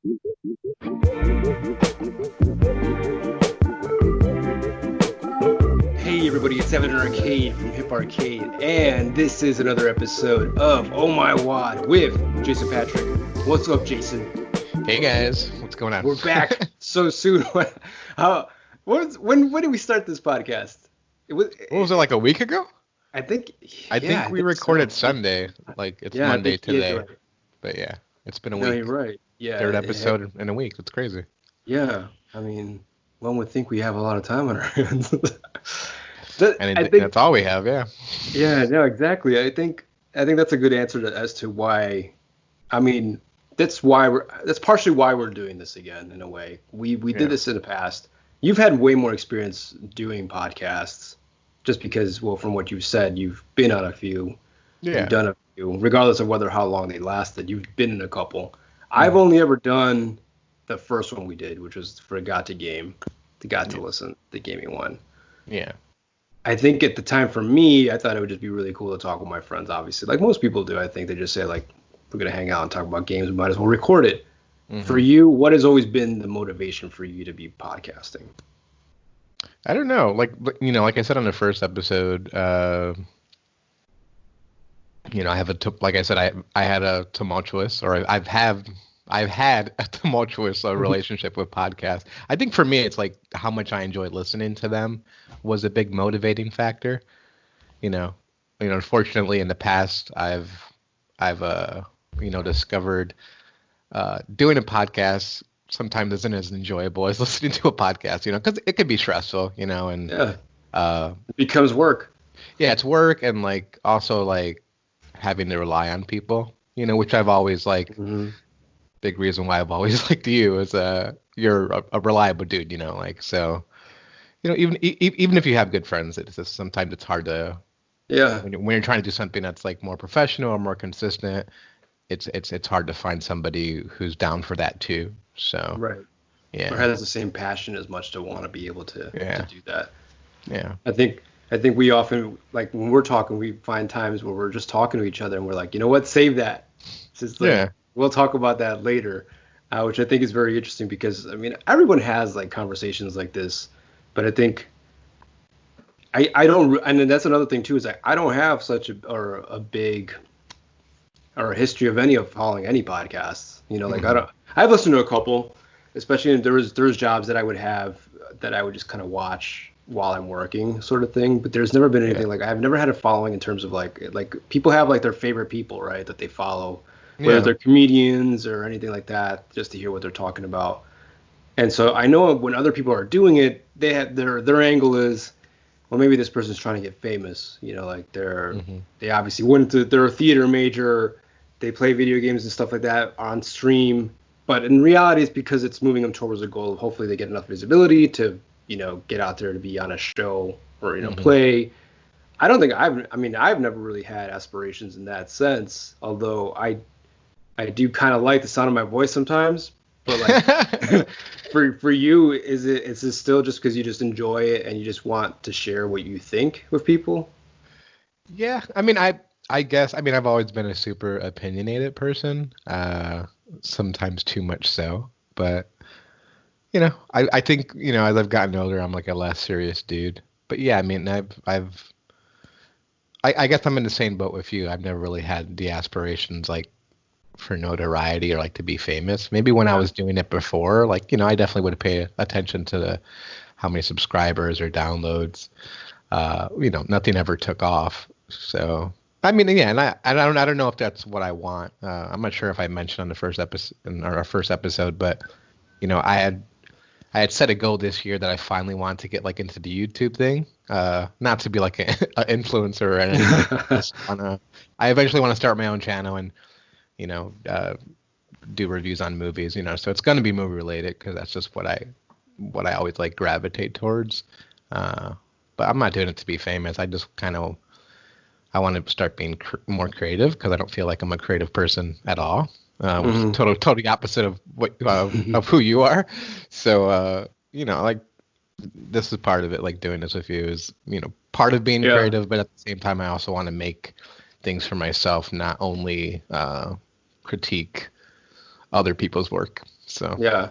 Hey everybody, it's Evan Arcade from Hip Arcade, and this is another episode of Oh My WAD with Jason Patrick. What's up, Jason? Hey guys, what's going on? We're back so soon. When did we start this podcast? What was it, like a week ago? I think we recorded so. Sunday. Like it's Monday today. Right. But yeah, it's been a no, week. You're right. Yeah. Third episode in a week. That's crazy. Yeah. I mean, one would think we have a lot of time on our hands. I think that's all we have, yeah. Yeah, no, exactly. I think that's a good answer as to why. I mean, that's partially why we're doing this again in a way. We did this in the past. You've had way more experience doing podcasts, just because, well, from what you've said, you've been on a few. Yeah. You've done a few, regardless of how long they lasted. You've been in a couple. I've only ever done the first one we did, which was for Got to Game, to Listen, the gaming one. Yeah. I think at the time for me, I thought it would just be really cool to talk with my friends, obviously. Like most people do, I think they just say, like, we're going to hang out and talk about games. We might as well record it. Mm-hmm. For you, what has always been the motivation for you to be podcasting? I don't know. Like I said on the first episode, I had a tumultuous, or I've had a tumultuous relationship with podcasts. I think for me, it's like how much I enjoy listening to them was a big motivating factor. Unfortunately, in the past, I've discovered doing a podcast sometimes isn't as enjoyable as listening to a podcast. Because it could be stressful. And it becomes work. Yeah, it's work, and like also like having to rely on people. Which I've always like. Mm-hmm. Big reason why I've always liked you is you're a reliable dude, so even if you have good friends, it's just sometimes it's hard to when you're trying to do something that's like more professional or more consistent, it's hard to find somebody who's down for that too. So right, or has the same passion as much to want to be able to do that. Yeah, I think we often, like, when we're talking, we find times where we're just talking to each other and we're like, you know what, save that. It's just like, we'll talk about that later, which I think is very interesting because, I mean, everyone has like conversations like this, but I think I don't, and then that's another thing too, is I don't have such a big or a history of following any podcasts. Like I've listened to a couple, especially if there was jobs that I would have that I would just kind of watch while I'm working, sort of thing. But there's never been anything like, I've never had a following in terms of like people have like their favorite people, right, that they follow. Whether they're comedians or anything like that, just to hear what they're talking about. And so I know when other people are doing it, they have their angle is, well, maybe this person's trying to get famous. Like they obviously they're a theater major, they play video games and stuff like that on stream. But in reality, it's because it's moving them towards a goal of hopefully they get enough visibility to, get out there to be on a show or, play. I don't think I've never really had aspirations in that sense, although I do kind of like the sound of my voice sometimes, but like for you, is it still just because you just enjoy it and you just want to share what you think with people? Yeah, I mean, I guess I've always been a super opinionated person, sometimes too much so, but I think as I've gotten older, I'm like a less serious dude. But yeah, I mean, I guess I'm in the same boat with you. I've never really had the aspirations like for notoriety or like to be famous. Maybe when I was doing it before, like, I definitely would pay attention to how many subscribers or downloads. Nothing ever took off. So, I mean, yeah, and I don't know if that's what I want. I'm not sure if I mentioned on the first episode, but I had set a goal this year that I finally wanted to get like into the YouTube thing. Not to be like an influencer or anything. I eventually want to start my own channel and do reviews on movies, so it's going to be movie related because that's just what I always like gravitate towards. But I'm not doing it to be famous. I just I want to start being more creative because I don't feel like I'm a creative person at all. Which is totally opposite of what of who you are. So like this is part of it. Like doing this with you is part of being creative, but at the same time I also want to make things for myself, not only critique other people's work. So yeah.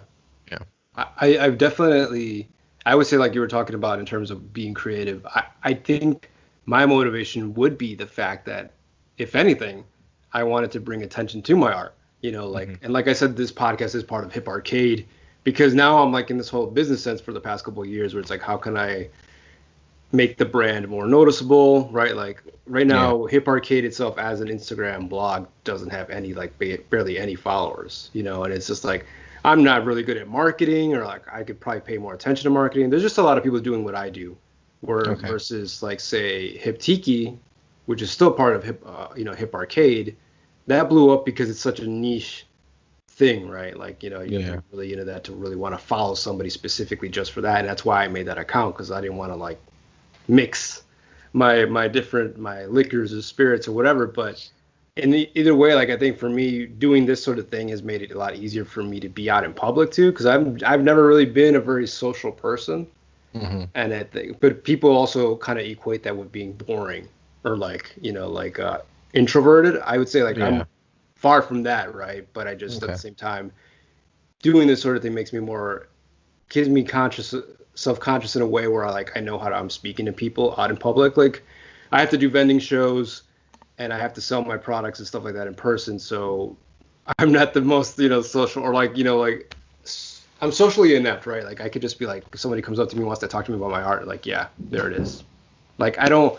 I've definitely, I would say like you were talking about in terms of being creative. I think my motivation would be the fact that, if anything, I wanted to bring attention to my art. hmm And like I said, this podcast is part of Hip Arcade because now I'm like in this whole business sense for the past couple of years where it's like, how can I make the brand more noticeable, right? Like right yeah, now, Hip Arcade itself as an Instagram blog doesn't have any like barely any followers, and it's just like I'm not really good at marketing, or like I could probably pay more attention to marketing. There's just a lot of people doing what I do, where okay, versus like say Hip Tiki, which is still part of Hip Arcade, that blew up because it's such a niche thing, right? Like you have to yeah, be really into that to really want to follow somebody specifically just for that, and that's why I made that account because I didn't want to like mix my liquors or spirits or whatever. But either way, like I think for me, doing this sort of thing has made it a lot easier for me to be out in public too, because I've never really been a very social person, hmm and but people also kind of equate that with being boring or like introverted. I would say like I'm yeah, far from that, right? But I just at the okay, same time doing this sort of thing makes me more gives me self-conscious in a way where I know I'm speaking to people out in public. Like I have to do vending shows and I have to sell my products and stuff like that in person. So I'm not the most, social or I'm socially inept, right? Like I could just be like, if somebody comes up to me and wants to talk to me about my art, like, yeah, there it is. Like I don't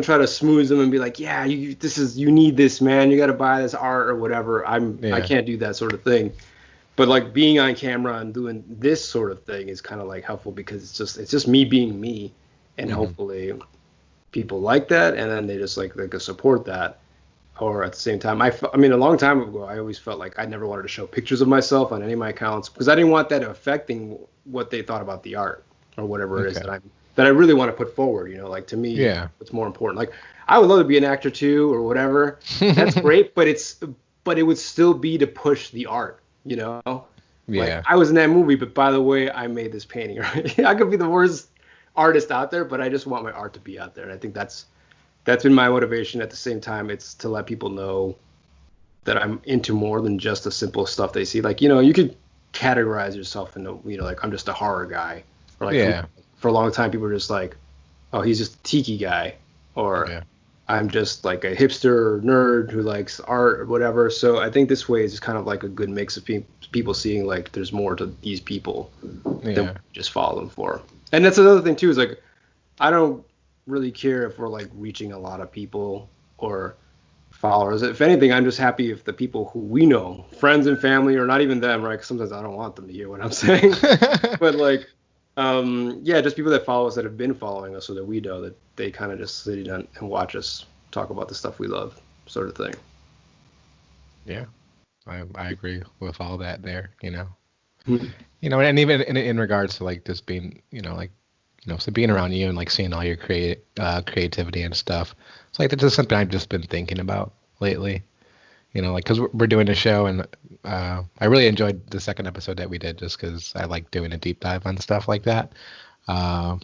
try to smooth them and be like, yeah, you need this, man. You got to buy this art or whatever. I yeah, can't do that sort of thing. But like being on camera and doing this sort of thing is kind of like helpful because it's just me being me, and hmm hopefully people like that, and then they just like they can support that. Or at the same time, I mean, a long time ago, I always felt like I never wanted to show pictures of myself on any of my accounts because I didn't want that affecting what they thought about the art or whatever it is okay, that I really want to put forward. Like to me, yeah, what's more important. Like I would love to be an actor too or whatever. That's great, but it would still be to push the art. Like yeah, I was in that movie, but by the way, I made this painting. Right? I could be the worst artist out there, but I just want my art to be out there, and I think that's been my motivation. At the same time, it's to let people know that I'm into more than just the simple stuff they see. Like, you could categorize yourself into, like I'm just a horror guy. Or like yeah, for a long time, people were just like, oh, he's just a tiki guy. Or yeah, I'm just like a hipster nerd who likes art or whatever. So I think this way is just kind of like a good mix of people seeing like there's more to these people than yeah, we just follow them for. And that's another thing too, is like I don't really care if we're like reaching a lot of people or followers. If anything, I'm just happy if the people who we know, friends and family, or not even them, right? Because sometimes I don't want them to hear what I'm saying. But like, yeah, just people that follow us that have been following us, so that we know that they kind of just sit down and watch us talk about the stuff we love, sort of thing. yeah. I agree with all that there. Mhm. And even in regards to like just being, like, so being around you and like seeing all your creativity and stuff. It's like that's just something I've just been thinking about lately. Like because we're doing a show and I really enjoyed the second episode that we did just because I like doing a deep dive on stuff like that. Uh,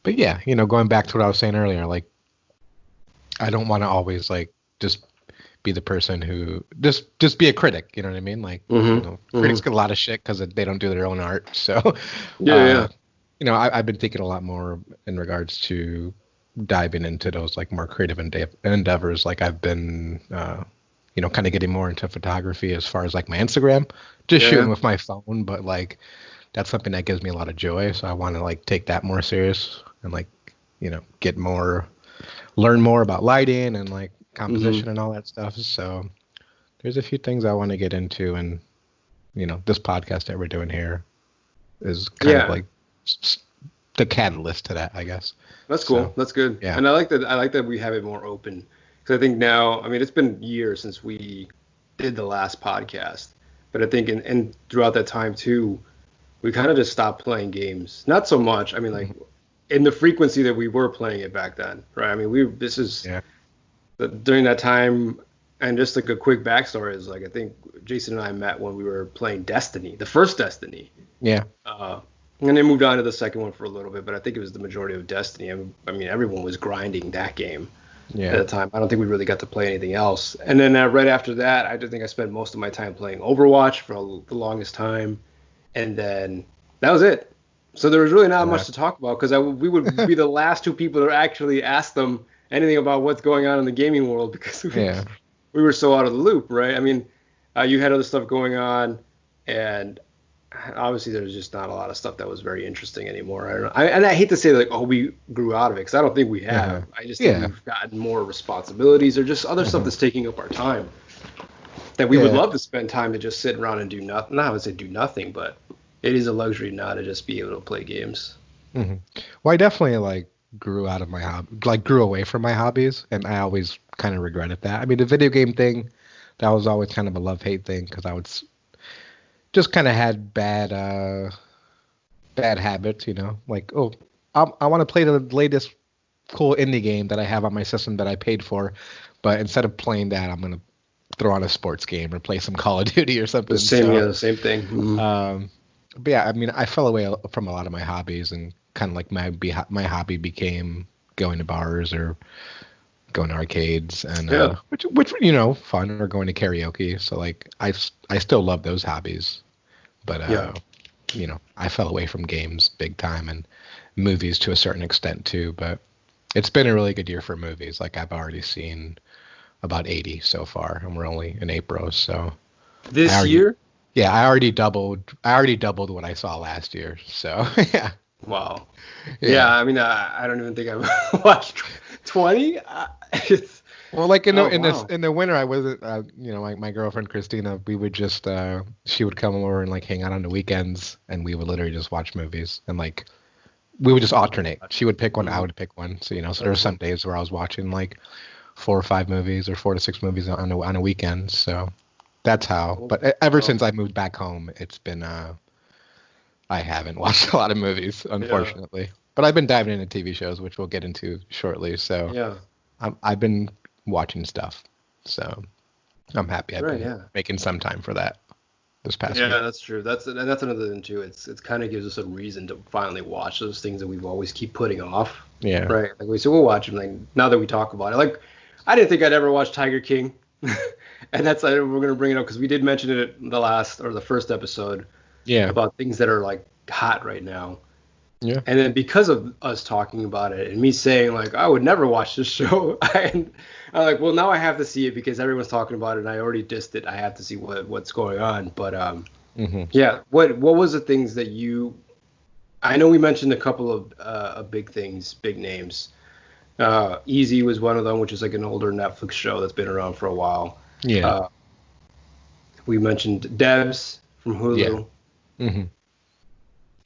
but yeah, going back to what I was saying earlier, like I don't want to always like just be the person who just be a critic. You know what I mean? Like Mhm. critics Mhm. get a lot of shit because they don't do their own art. So, Yeah. uh, Yeah. I've been thinking a lot more in regards to diving into those like more creative endeavors. Like I've been, kind of getting more into photography as far as like my Instagram, just Yeah. shooting with my phone. But like that's something that gives me a lot of joy. So I want to like take that more serious and like, learn more about lighting and like Mhm. composition and all that stuff. So there's a few things I want to get into, and this podcast that we're doing here is kind of Yeah. like the catalyst to that, I guess. That's So cool. That's good. yeah, And I like that. I like that we have it more open because I think now, I mean, it's been years since we did the last podcast, but I think and throughout that time too, we kind of just stopped playing games. Not so much. I mean, like mhm, in the frequency that we were playing it back then, right? I mean, this is yeah, during that time, and just like a quick backstory is like I think Jason and I met when we were playing Destiny, the first Destiny. yeah, Uh, and they moved on to the second one for a little bit, but I think it was the majority of Destiny. I mean, everyone was grinding that game. at the time. I don't think we really got to play anything else. And then right after that, I just think I spent most of my time playing Overwatch for the longest time, and then that was it. So there was really not much to talk about because we would be the last two people to actually ask them anything about what's going on in the gaming world because we were so out of the loop, right? I mean, you had other stuff going on, and obviously there's just not a lot of stuff that was very interesting anymore. I don't know. And I hate to say like, oh, we grew out of it because I don't think we have. I just think we've gotten more responsibilities or just other stuff that's taking up our time that we would love to spend time to just sit around and do nothing. Not I would say do nothing, but it is a luxury now to just be able to play games. Well, I definitely like grew out of my grew away from my hobbies, and I always kind of regretted that. I mean, the video game thing, that was always kind of a love-hate thing because I would just kind of had bad habits, you know, like, oh, I want to play the latest cool indie game that I have on my system that I paid for, but instead of playing that, I'm gonna throw on a sports game or play some Call of Duty or something. The same thing. But yeah, I mean, I fell away from a lot of my hobbies, and kind of like my hobby became going to bars or going to arcades, and which you know, fun, or going to karaoke. So like I still love those hobbies, but you know, I fell away from games big time, and movies to a certain extent too. But it's been a really good year for movies. Like I've already seen about 80 so far, and we're only in April. So this year. Yeah, I already doubled what I saw last year. So yeah. Wow. Yeah, I mean, I don't even think I've watched 20. Well, like in the winter, I wasn't. You know, my girlfriend Christina, we would just she would come over and like hang out on the weekends, and we would literally just watch movies, and like we would just alternate. She would pick one, I would pick one. So you know, so there were some days where I was watching like 4 or 5 movies or 4 to 6 movies on a weekend. So. That's how. But ever since I moved back home, it's been I haven't watched a lot of movies, unfortunately. Yeah. But I've been diving into TV shows, which we'll get into shortly. So I've been watching stuff. So I'm happy I've been making some time for that this past week. Yeah, that's true. That's another thing too. It's kind of gives us a reason to finally watch those things that we've always keep putting off. Yeah. Right. Like we said, we'll watch them. Like now that we talk about it, like I didn't think I'd ever watch Tiger King. And that's we're going to bring it up because we did mention it in the first episode about things that are like hot right now. Yeah. And then because of us talking about it and me saying like I would never watch this show, I'm like, well, now I have to see it because everyone's talking about it and I already dissed it. I have to see what's going on. But yeah, what was the things that I know we mentioned a couple of big names. Easy was one of them, which is like an older Netflix show that's been around for a while. Yeah. We mentioned Devs from Hulu. Yeah.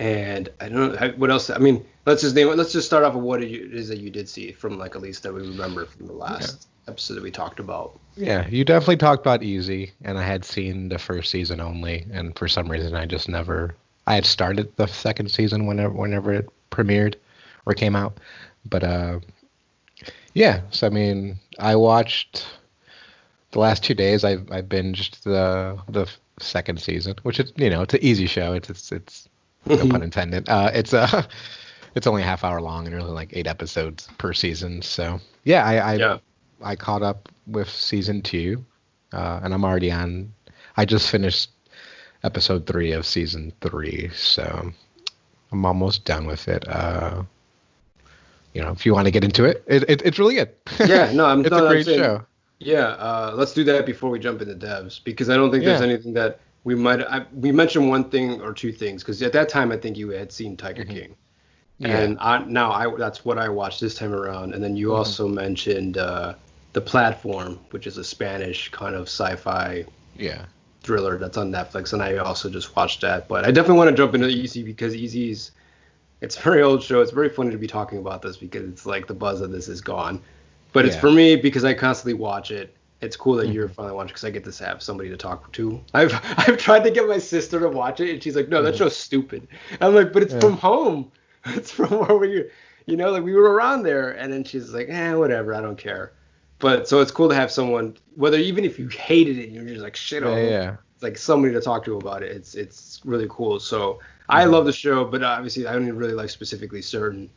And I don't know what else. I mean, let's just start off with what it is that you did see from like at least that we remember from the last episode that we talked about. Yeah, you definitely talked about Easy, and I had seen the first season only, and for some reason I just never. I had started the second season whenever it premiered or came out, but yeah, so I mean, I watched the last 2 days. I binged the second season, which is, you know, it's an easy show. It's no pun intended. It's only a half hour long and really like 8 episodes per season. So yeah, I caught up with season 2, and I'm already on. I just finished episode 3 of season 3, so I'm almost done with it. You know, if you want to get into it, it's really good. Yeah, no, it's a great show. Yeah, let's do that before we jump into Devs, because I don't think there's anything that we we mentioned one thing or two things, because at that time I think you had seen Tiger King, and that's what I watched this time around. And then you also mentioned The Platform, which is a Spanish kind of sci-fi thriller that's on Netflix, and I also just watched that. But I definitely want to jump into Easy because it's a very old show. It's very funny to be talking about this because it's like the buzz of this is gone. But it's for me because I constantly watch it. It's cool that you're finally watching because I get to have somebody to talk to. I've tried to get my sister to watch it, and she's like, no, that show's stupid. I'm like, but it's from home. It's from where we like we were around there. And then she's like, whatever, I don't care. But so it's cool to have someone, whether even if you hated it and you're just like shit on it, it's like somebody to talk to about it. It's really cool. So I love the show, but obviously I don't really like specifically certain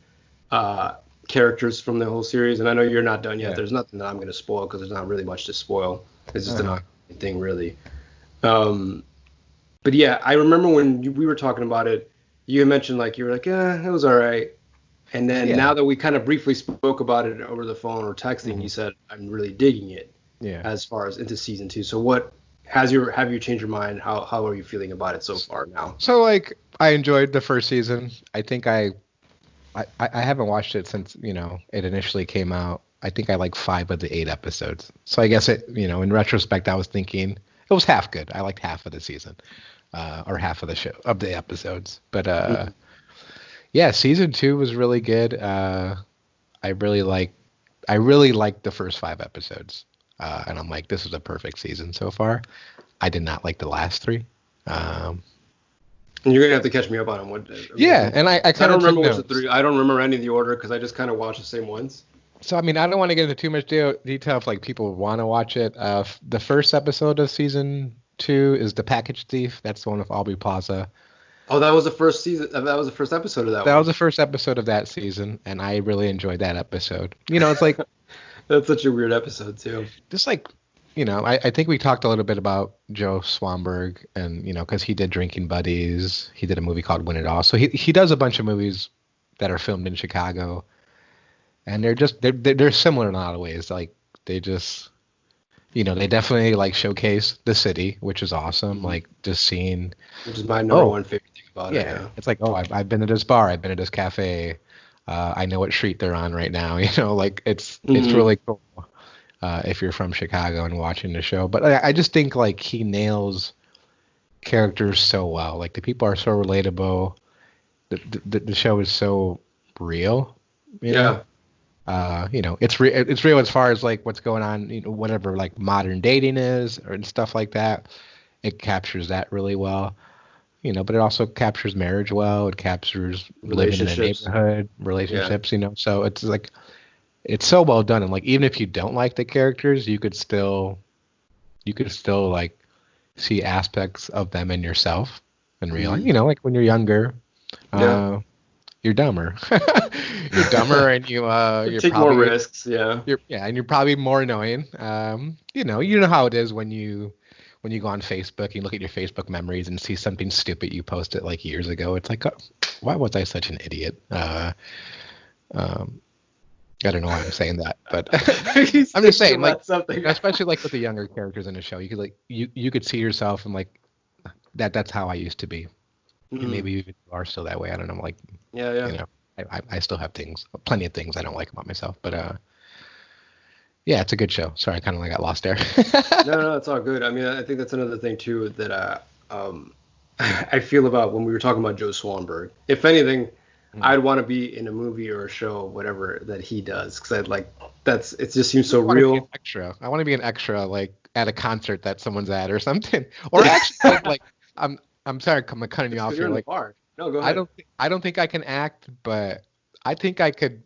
characters from the whole series. And I know you're not done yet. Yeah. There's nothing that I'm going to spoil because there's not really much to spoil. It's just an Uh-huh. ongoing thing, really. But yeah, I remember when we were talking about it, you had mentioned like you were like, yeah, it was all right. And then Yeah. now that we kind of briefly spoke about it over the phone or texting, you said I'm really digging it. Yeah. As far as into season 2. So what have you changed your mind? How are you feeling about it so far now? So like I enjoyed the first season. I think I haven't watched it since, it initially came out. I think I like 5 of the 8 episodes. So I guess it, in retrospect, I was thinking it was half good. I liked half of the season, or half of the show of the episodes. But yeah, season 2 was really good. I really liked the first 5 episodes, and I'm like, this is a perfect season so far. I did not like the last 3. And you're gonna have to catch me up on them. Yeah, and I kind of don't remember which the 3. I don't remember any of the order because I just kind of watch the same ones. So I mean, I don't want to get into too much detail if like people want to watch it. The first episode of season 2 is The Package Thief. That's the one with Aubrey Plaza. Oh, that was the first season. That was the first episode of that one. That was the first episode of that season, and I really enjoyed that episode. It's like that's such a weird episode too. Just like, I think we talked a little bit about Joe Swanberg, and because he did Drinking Buddies, he did a movie called Win It All. So he does a bunch of movies that are filmed in Chicago, and they're similar in a lot of ways. Like they just, they definitely like showcase the city, which is awesome. Like just seeing, which is my number one favorite thing about it. Yeah, it's like, I've been to this bar, I've been to this cafe, I know what street they're on right now. Like it's really cool if you're from Chicago and watching the show. But I just think like he nails characters so well. Like the people are so relatable. The show is so real. Yeah. It's real as far as like what's going on, whatever like modern dating is and stuff like that. It captures that really well, but it also captures marriage well. It captures living in a neighborhood, relationships, so it's like, it's so well done. And like, even if you don't like the characters, you could still like see aspects of them in yourself and realize, like when you're younger, you're dumber. You're dumber, and you take probably more risks. Yeah. And you're probably more annoying. You know how it is when you go on Facebook and you look at your Facebook memories and see something stupid you posted like years ago. It's like, oh, why was I such an idiot? I don't know why I'm saying that, but I'm just saying, like, something. Especially like with the younger characters in the show, you could like you could see yourself and like that's how I used to be. Mm-hmm. Maybe you are still that way. I don't know. Like, yeah. I still have plenty of things I don't like about myself, but yeah, it's a good show. Sorry, I kind of like got lost there. No, it's all good. I mean, I think that's another thing too that I feel about when we were talking about Joe Swanberg. If anything, I'd want to be in a movie or a show, whatever that he does, because it just seems so real. Extra. I want to be an extra, like at a concert that someone's at or something, or actually like I'm sorry, I'm cutting you off here. Like, no, go ahead. I don't think I can act, but I think I could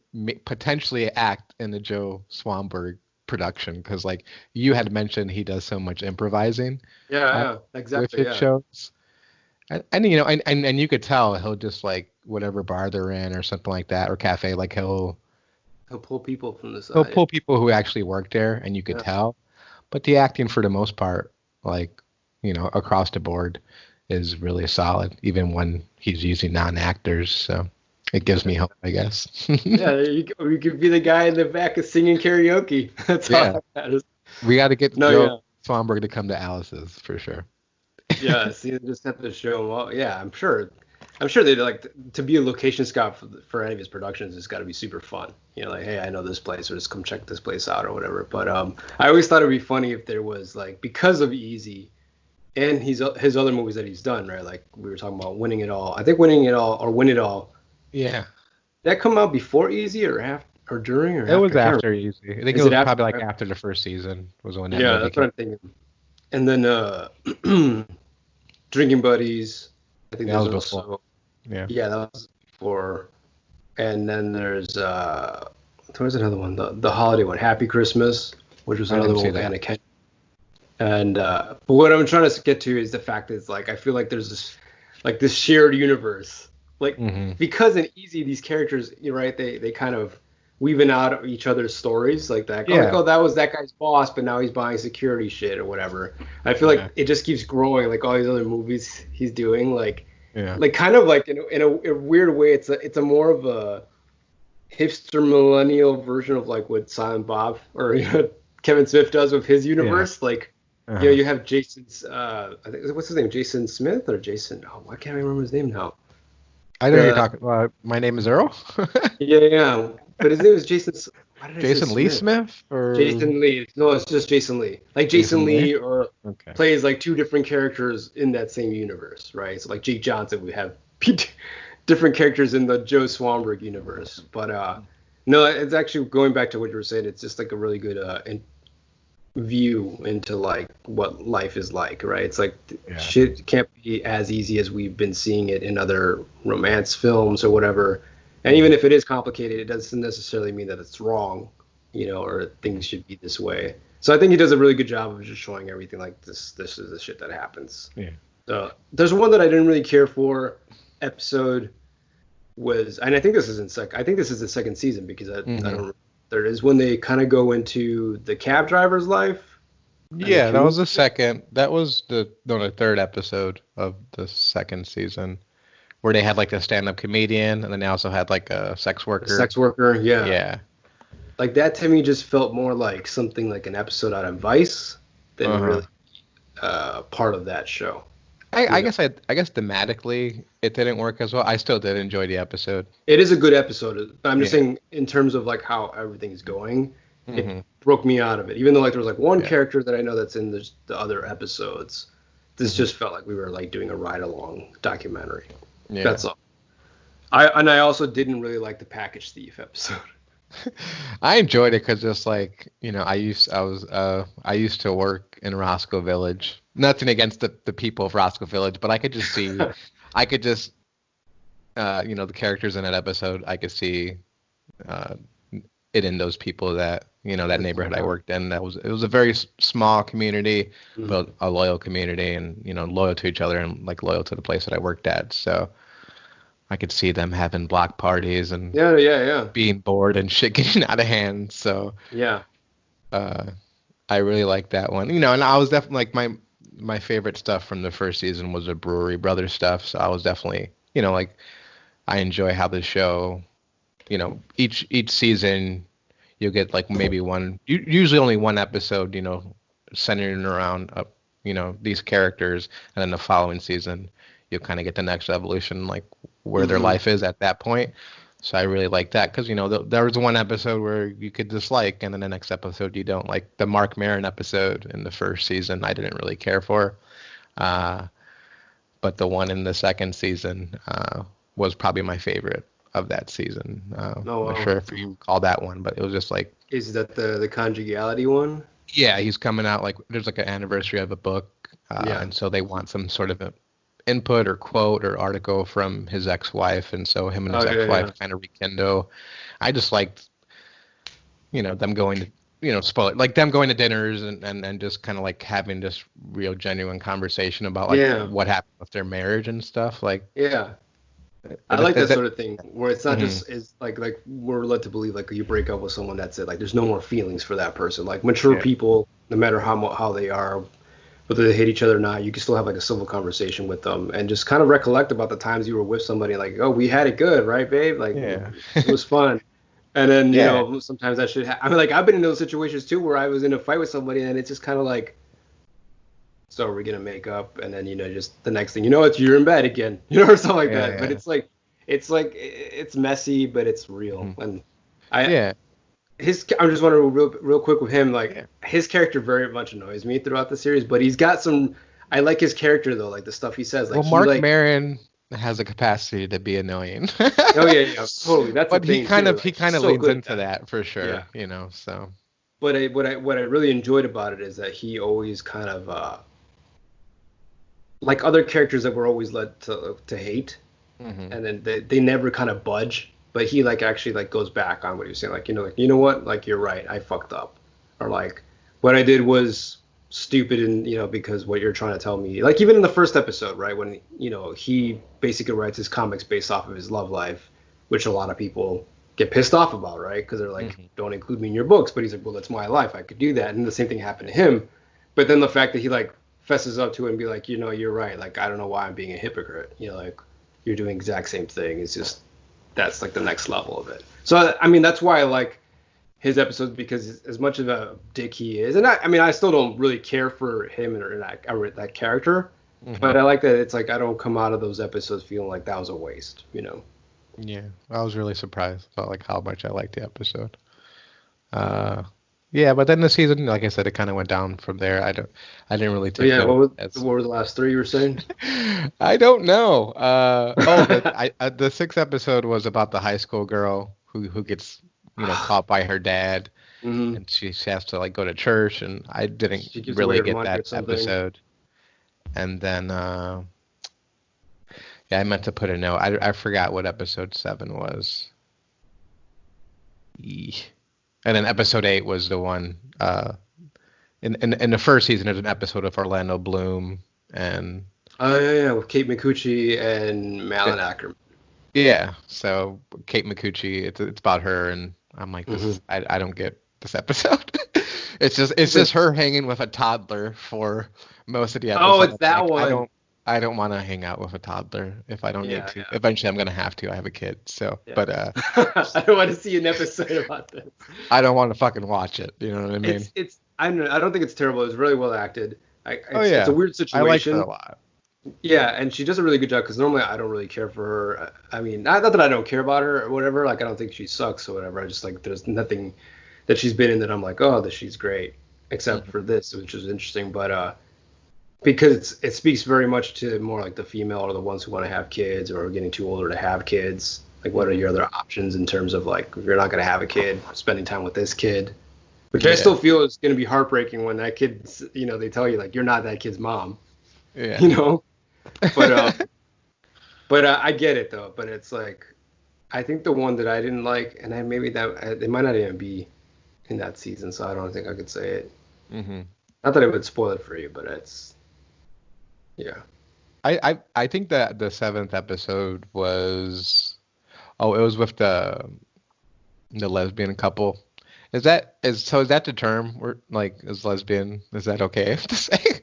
potentially act in the Joe Swanberg production, because like you had mentioned, he does so much improvising. Yeah, exactly. With his shows, and you could tell he'll just like whatever bar they're in or something like that, or cafe, like he'll pull people from the side. He'll pull people who actually work there, and you could tell. But the acting for the most part, like across the board, is really solid, even when he's using non-actors. So it gives me hope, I guess. Yeah, you could be the guy in the back of singing karaoke. That's all that matters. We got to get Joe Swanberg to come to Alice's for sure. Yeah, see, just have to show him. Well, yeah, I'm sure they'd like to be a location scout for any of his productions. It's got to be super fun. Like, hey, I know this place, or just come check this place out or whatever. But I always thought it'd be funny if there was like, because of Easy and his other movies that he's done, right? Like we were talking about Winning It All. I think Winning It All or Win It All. Yeah. That come out before Easy or after or during or it after? Was after Easy. I think it was probably like after the first season was when that movie that's what I'm thinking. And then Drinking Buddies. I think that was before. Yeah, that was before. And then there's another one, the holiday one, Happy Christmas, which was another one with Anna Kendrick. And but what I'm trying to get to is the fact that it's like, I feel like there's this shared universe, like because in Easy these characters, you're right, they kind of weaving out each other's stories like that. Yeah. Like, oh, that was that guy's boss, but now he's buying security shit or whatever. I feel like it just keeps growing, like all these other movies he's doing, like kind of like in a weird way, it's a more of a hipster millennial version of like what Silent Bob or Kevin Smith does with his universe. Like you have Jason's I think what's his name, Jason Smith or Jason? Oh, why can't I remember his name now? I know you're talking about. My name is Earl. yeah, but his name is Jason. Why did I Jason say Lee Smith? Or Jason Lee? No, it's just Jason Lee. Like Jason Lee, or plays like two different characters in that same universe, right? So like Jake Johnson, we have different characters in the Joe Swanberg universe. But no, it's actually going back to what you were saying. It's just like a really good view into like what life is like, right? It's like shit can't be as easy as we've been seeing it in other romance films or whatever. And even if it is complicated, it doesn't necessarily mean that it's wrong, or things should be this way. So I think he does a really good job of just showing everything like this is the shit that happens. Yeah. There's one that I didn't really care for. Episode was, and I think this is the second season because I don't. There is when they kind of go into the cab driver's life. Yeah, that was the second. That was the third episode of the second season, where they had like a stand-up comedian, and then they also had like a sex worker. Yeah. Yeah. Like that to me just felt more like something like an episode out of Vice than really part of that show. I guess thematically it didn't work as well. I still did enjoy the episode. It is a good episode. I'm just saying in terms of like how everything's going, it broke me out of it. Even though like there was like one character that I know that's in the other episodes, this just felt like we were like doing a ride along documentary. Yeah. That's all. I also didn't really like the package thief episode. I enjoyed it because just like I used to work in Roscoe Village. Nothing against the people of Roscoe Village, but I could just see, the characters in that episode. I could see it in those people that that neighborhood I worked in. It was a very small community, but a loyal community, and loyal to each other and like loyal to the place that I worked at. So I could see them having block parties and being bored and shit getting out of hand. So I really liked that one. And I was definitely like my favorite stuff from the first season was the Brewery Brothers stuff. So I was definitely like I enjoy how the show, each season you'll get like maybe usually only one episode, centering around these characters, and then the following season you'll kind of get the next evolution, like where their life is at that point. So I really like that because, there was one episode where you could dislike, and then the next episode you don't. Like the Mark Maron episode in the first season, I didn't really care for. But the one in the second season was probably my favorite of that season. I'm not sure if you call that one, but it was just like... Is that the conjugality one? Yeah, he's coming out, like, there's like an anniversary of a book, and so they want some sort of input or quote or article from his ex-wife, and so him and his ex-wife kind of rekindle. I just liked them going to spoil it, like them going to dinners and just kind of like having this real genuine conversation about like what happened with their marriage and stuff. Like I like that sort of thing where it's not just is like we're led to believe like you break up with someone, that's it, like there's no more feelings for that person. Like mature people, no matter how they are, whether they hate each other or not, you can still have like a civil conversation with them and just kind of recollect about the times you were with somebody, like, oh, we had it good, right, babe? Like, it was fun. And then, sometimes that shit I mean, like, I've been in those situations too where I was in a fight with somebody and it's just kind of like, so are we going to make up? And then, just the next thing, you're in bed again, or something like that. But it's messy, but it's real. And I'm just wondering real quick with him, like his character very much annoys me throughout the series, but he's got some. I like his character though, like the stuff he says. Like, Mark Maron has a capacity to be annoying. Oh yeah, totally. That's but the he kind of leans into that for sure. So. But what I really enjoyed about it is that he always kind of like other characters that were always led to hate, and then they never kind of budge. But he like actually like goes back on what he was saying, like you know what, like you're right, I fucked up, or like what I did was stupid, and because what you're trying to tell me, like even in the first episode, right, when he basically writes his comics based off of his love life, which a lot of people get pissed off about, right? Because they're like, don't include me in your books. But he's like, well, that's my life. I could do that. And the same thing happened to him. But then the fact that he like fesses up to it and be like, you're right. Like, I don't know why I'm being a hypocrite. Like you're doing the exact same thing. It's just that's like the next level of it. So I mean, that's why I like his episodes, because as much of a dick he is, and I mean, I still don't really care for him or that character, but I like that it's like I don't come out of those episodes feeling like that was a waste. Yeah, I was really surprised about like how much I liked the episode. Yeah, but then the season, like I said, it kind of went down from there. I didn't really take. Yeah, what were the last three you were saying? I don't know. The sixth episode was about the high school girl who gets caught by her dad, and she has to like go to church, and I didn't really get that episode. And then yeah, I meant to put a note. I forgot what episode 7 was. And then episode 8 was the one. In the first season, there's an episode of Orlando Bloom and. Oh yeah, with Kate Micucci and Malin Ackerman. Yeah, so Kate Micucci, it's about her, and I'm like, I don't get this episode. It's just her hanging with a toddler for most of the episode. Oh, it's that one. I don't want to hang out with a toddler if I don't need to. Yeah. Eventually, I'm gonna have to. I have a kid, so. Yeah. But I don't want to see an episode about this. I don't want to fucking watch it. You know what I mean? I don't think it's terrible. It's really well acted. It's a weird situation. I like her a lot. Yeah, and she does a really good job, because normally I don't really care for her. I mean, not that I don't care about her or whatever. Like, I don't think she sucks or whatever. I just like there's nothing that she's been in that I'm like, oh, that she's great, except for this, which is interesting. But because it speaks very much to more like the female or the ones who want to have kids or are getting too older to have kids. Like, what are your other options in terms of like, if you're not going to have a kid, spending time with this kid, which I still feel is going to be heartbreaking when that kid, they tell you like, you're not that kid's mom. Yeah. But I get it though. But it's like, I think the one that I didn't like, and it might not even be in that season, so I don't think I could say it. Not that it would spoil it for you, but it's. Yeah. I think that the 7th episode was it was with the lesbian couple. Is that the term? We're like, is lesbian, is that okay to say?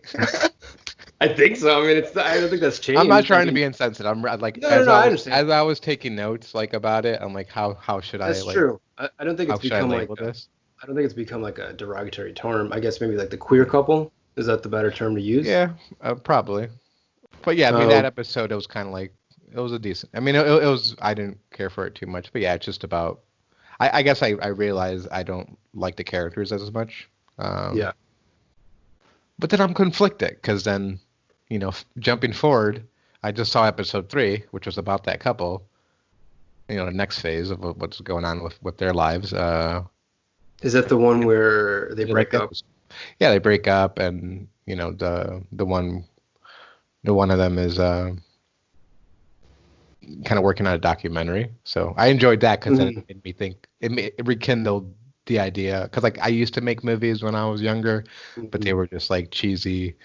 I think so. I mean, I don't think that's changed. I'm not trying to be insensitive. I'm like, no, I understand. As I was taking notes like about it, I'm like, how should that's I like? That's true. I don't think it's become like this. I don't think it's become like a derogatory term. I guess maybe like the queer couple. Is that the better term to use? Yeah, probably. But yeah, I mean, that episode, it was kind of like, it was a decent. I mean, it was. I didn't care for it too much, but yeah, it's just about. I guess I realize I don't like the characters as much. Yeah. But then I'm conflicted, because then, jumping forward, I just saw episode 3, which was about that couple. The next phase of what's going on with their lives. Is that the one where they break up? Yeah, they break up, and the one of them is kind of working on a documentary. So I enjoyed that, because then it made me think. It rekindled the idea, because like I used to make movies when I was younger, but they were just like cheesy,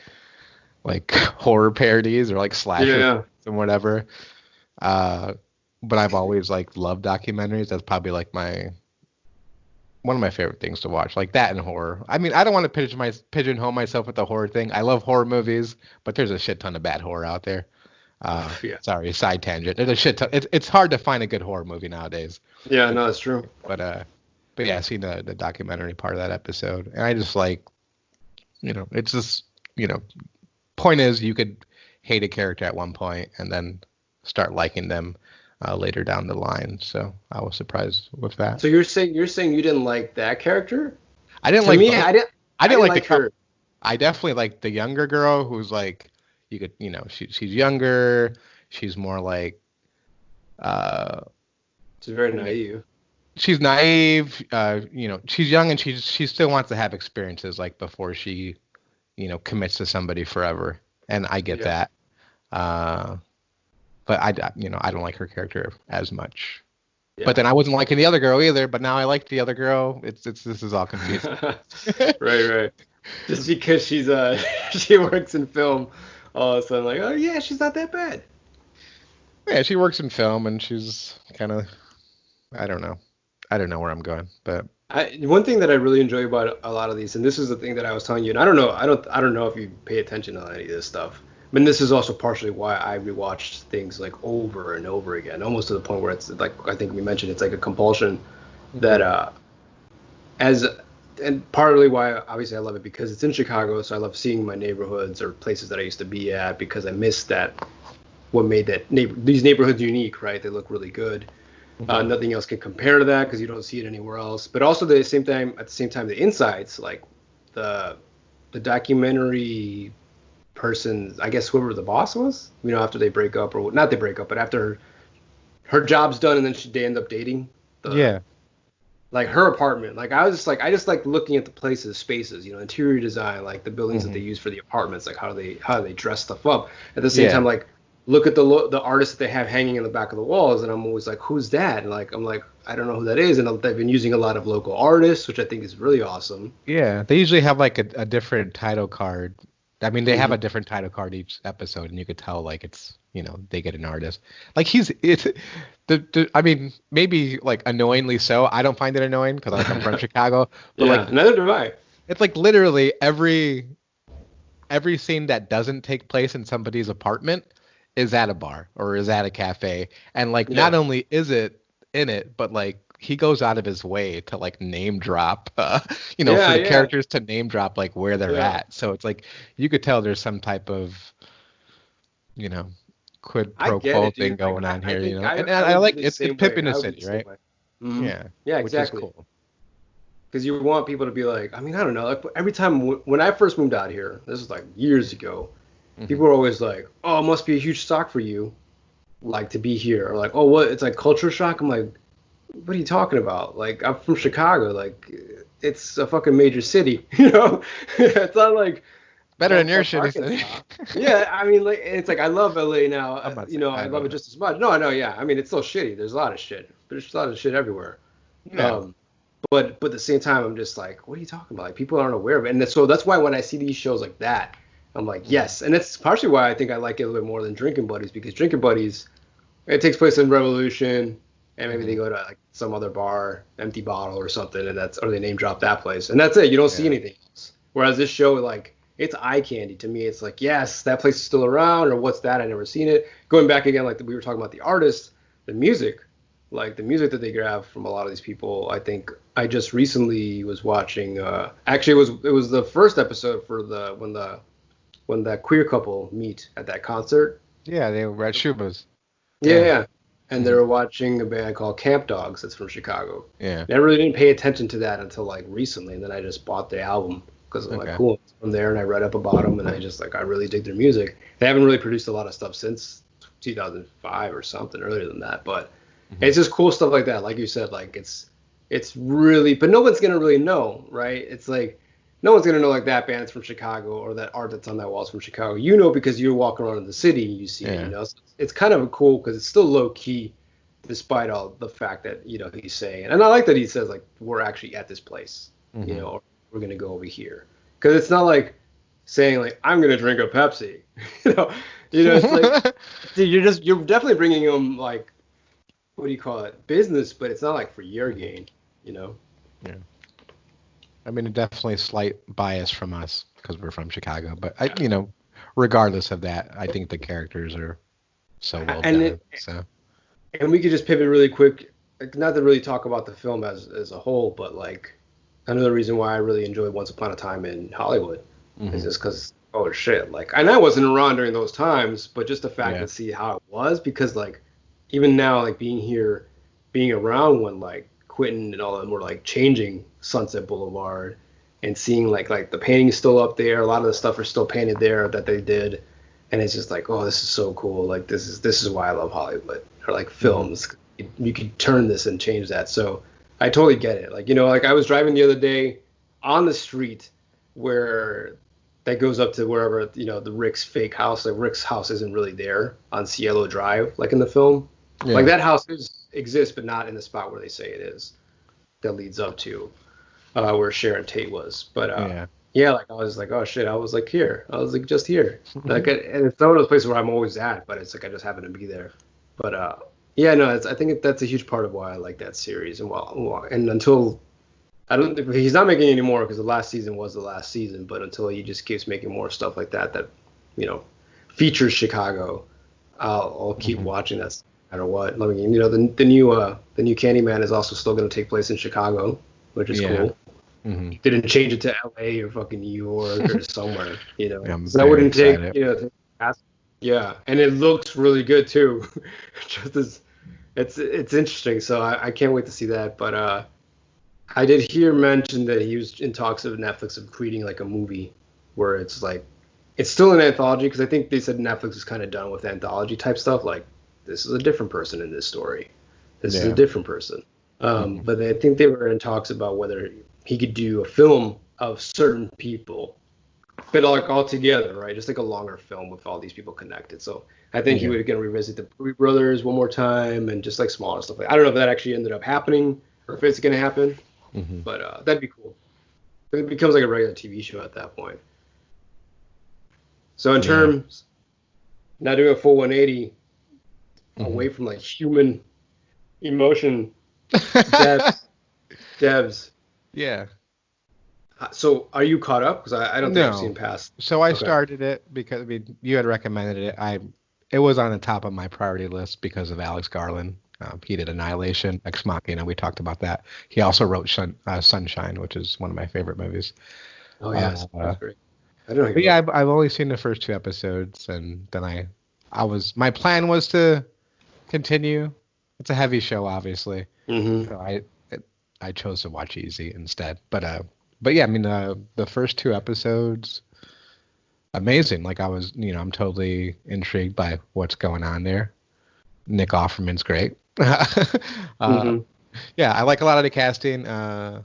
like horror parodies or like slashers and whatever. But I've always like loved documentaries. That's probably like one of my favorite things to watch, like that and horror. I mean, I don't want to pigeonhole myself with the horror thing. I love horror movies, but there's a shit ton of bad horror out there. Sorry, side tangent. There's a shit ton. It's hard to find a good horror movie nowadays. Yeah, no, that's true. But yeah, I seen the documentary part of that episode, and I just like, it's just, point is, you could hate a character at one point and then start liking them later down the line. So I was surprised with that. So you're saying you didn't like that character? I didn't like. Me, I didn't like her. I definitely like the younger girl who's like, you could, she's younger. She's more like. She's very naive. She's naive. She's young, and she still wants to have experiences like before she, commits to somebody forever. And I get that. But I don't like her character as much. Yeah. But then I wasn't liking the other girl either. But now I like the other girl. This is all confusing. Right. Just because she works in film, all of a sudden like, oh yeah, she's not that bad. Yeah, she works in film, and she's kind of, I don't know. I don't know where I'm going, but One thing that I really enjoy about a lot of these, and this is the thing that I was telling you, and I don't know if you pay attention to any of this stuff. I mean, this is also partially why I rewatched things like over and over again, almost to the point where it's like I think we mentioned it's like a compulsion that as and partly why obviously I love it because it's in Chicago, so I love seeing my neighborhoods or places that I used to be at because I miss that what made these neighborhoods unique, right? They look really good. Nothing else can compare to that because you don't see it anywhere else. But also at the same time, the insights, like the documentary person, I guess whoever the boss was, after they break up or not they break up, but after her job's done and then they end up dating. Yeah. Like her apartment, like I just like looking at the places, spaces, interior design, like the buildings that they use for the apartments, like how do they dress stuff up. At the same time, like look at the artists that they have hanging in the back of the walls, and I'm always like, who's that? And I'm like, I don't know who that is, and they've been using a lot of local artists, which I think is really awesome. Yeah, they usually have like a different title card. I mean, they have a different title card each episode, and you could tell like it's they get an artist. Like I mean, maybe like annoyingly so. I don't find it annoying because I'm from Chicago, but like neither do I. It's like literally every scene that doesn't take place in somebody's apartment is at a bar or is at a cafe, and like not only is it in it, but like he goes out of his way to like name drop, for the characters to name drop like where they're at. So it's like you could tell there's some type of, quid pro quo thing going on here, And I like it's pimping the city, right? Mm-hmm. Yeah, exactly. Which is cool. Because you want people to be like, I mean, I don't know. Like every time when I first moved out here, this was like years ago. People were always like, "Oh, it must be a huge shock for you, like to be here." Or like, "Oh, what? It's like culture shock." I'm like, "What are you talking about? Like, I'm from Chicago. Like, it's a fucking major city. It's not like better than your shitty city." Yeah, I mean, like, it's like I love LA now. I love it just as much. No, I know. Yeah, I mean, it's still shitty. There's a lot of shit. There's a lot of shit everywhere. Yeah. But at the same time, I'm just like, what are you talking about? Like, people aren't aware of it, and so that's why when I see these shows like that. I'm like, yes. And that's partially why I think I like it a little bit more than Drinking Buddies, because Drinking Buddies, it takes place in Revolution, and maybe they go to like some other bar, Empty Bottle or something, or they name drop that place. And that's it. You don't see anything else. Whereas this show, like, it's eye candy to me. It's like, yes, that place is still around, or what's that? I never seen it. Going back again, like we were talking about the artists, the music, like the music that they grab from a lot of these people. I think I just recently was watching, actually it was the first episode for when that queer couple meet at that concert. Yeah, they were at Shuba's. Yeah. And they were watching a band called Camp Dogs that's from Chicago. Yeah. And I really didn't pay attention to that until like recently, and then I just bought the album because I'm like, cool. It's from there, and I read up about them, and I just like I really dig their music. They haven't really produced a lot of stuff since 2005 or something earlier than that, but it's just cool stuff like that. Like you said, like it's really, but no one's gonna really know, right? It's like. No one's going to know like that band's from Chicago or that art that's on that wall's from Chicago. Because you're walking around in the city and you see it, So it's kind of cool because it's still low key despite all the fact that, he's saying. And I like that he says like, we're actually at this place, or we're going to go over here. Because it's not like saying like, I'm going to drink a Pepsi, it's like, you're definitely bringing them like, what do you call it? Business, but it's not like for your gain, Yeah. I mean, definitely slight bias from us because we're from Chicago, but regardless of that, I think the characters are so well done. And we could just pivot really quick, like, not to really talk about the film as a whole, but like another reason why I really enjoyed Once Upon a Time in Hollywood is just because shit, like, and I wasn't around during those times, but just the fact to see how it was, because like even now, like being around when like Quentin and all of them were like changing Sunset Boulevard and seeing like the painting's still up there. A lot of the stuff are still painted there that they did. And it's just like, oh, this is so cool. Like this is why I love Hollywood, or like films. You could turn this and change that. So I totally get it. Like, like I was driving the other day on the street where that goes up to wherever, the Rick's fake house. Like Rick's house isn't really there on Cielo Drive, like in the film. Yeah. Like that house exists, but not in the spot where they say it is. That leads up to where Sharon Tate was. But like I was like, oh shit, I was like here. I was like just here. Like, and it's one of those places where I'm always at, but it's like I just happen to be there. But Yeah, no, I think that's a huge part of why I like that series. And until I don't, he's not making any more because the last season was the last season. But until he just keeps making more stuff like that, you know, features Chicago, I'll keep Hmm. watching that no matter what. I mean, the new Candyman is also still going to take place in Chicago, which is Yeah. cool. Hmm. Didn't change it to L.A. or fucking New York or somewhere, you know. I'm So that very wouldn't take, excited. yeah, and it looks really good too. Just as it's interesting. So I can't wait to see that. But I did hear mention that he was in talks of Netflix of creating like a movie where it's like it's still an anthology because I think they said Netflix is kind of done with anthology type stuff. Like this is a different person in this story. This is a Yeah. different person. Hmm. But I think they were in talks about whether he could do a film of certain people, but like all together, right? Just like a longer film with all these people connected. So I think he Yeah. would again revisit the Three Brothers one more time and just like smaller stuff. I don't know if that actually ended up happening or if it's going to happen, Hmm. but that'd be cool. It becomes like a regular TV show at that point. So in Yeah. terms, now doing a full 180 Hmm. away from like human emotion, devs, devs. Yeah. So are you caught up? Because I don't think I've seen No. past. So I Okay. started it because I mean you had recommended it. It was on the top of my priority list because of Alex Garland. He did Annihilation, Ex Machina. We talked about that. He also wrote Sunshine, which is one of my favorite movies. Oh yes, Uh, that's great. I didn't know he but yeah, wrote. I've only seen the first two episodes, and then my plan was to continue. It's a heavy show, obviously, Mm-hmm. so I chose to watch Easy instead. But yeah, I mean, the first two episodes, amazing. Like I'm totally intrigued by what's going on there. Nick Offerman's great. uh, Mm-hmm. yeah, I like a lot of the casting. I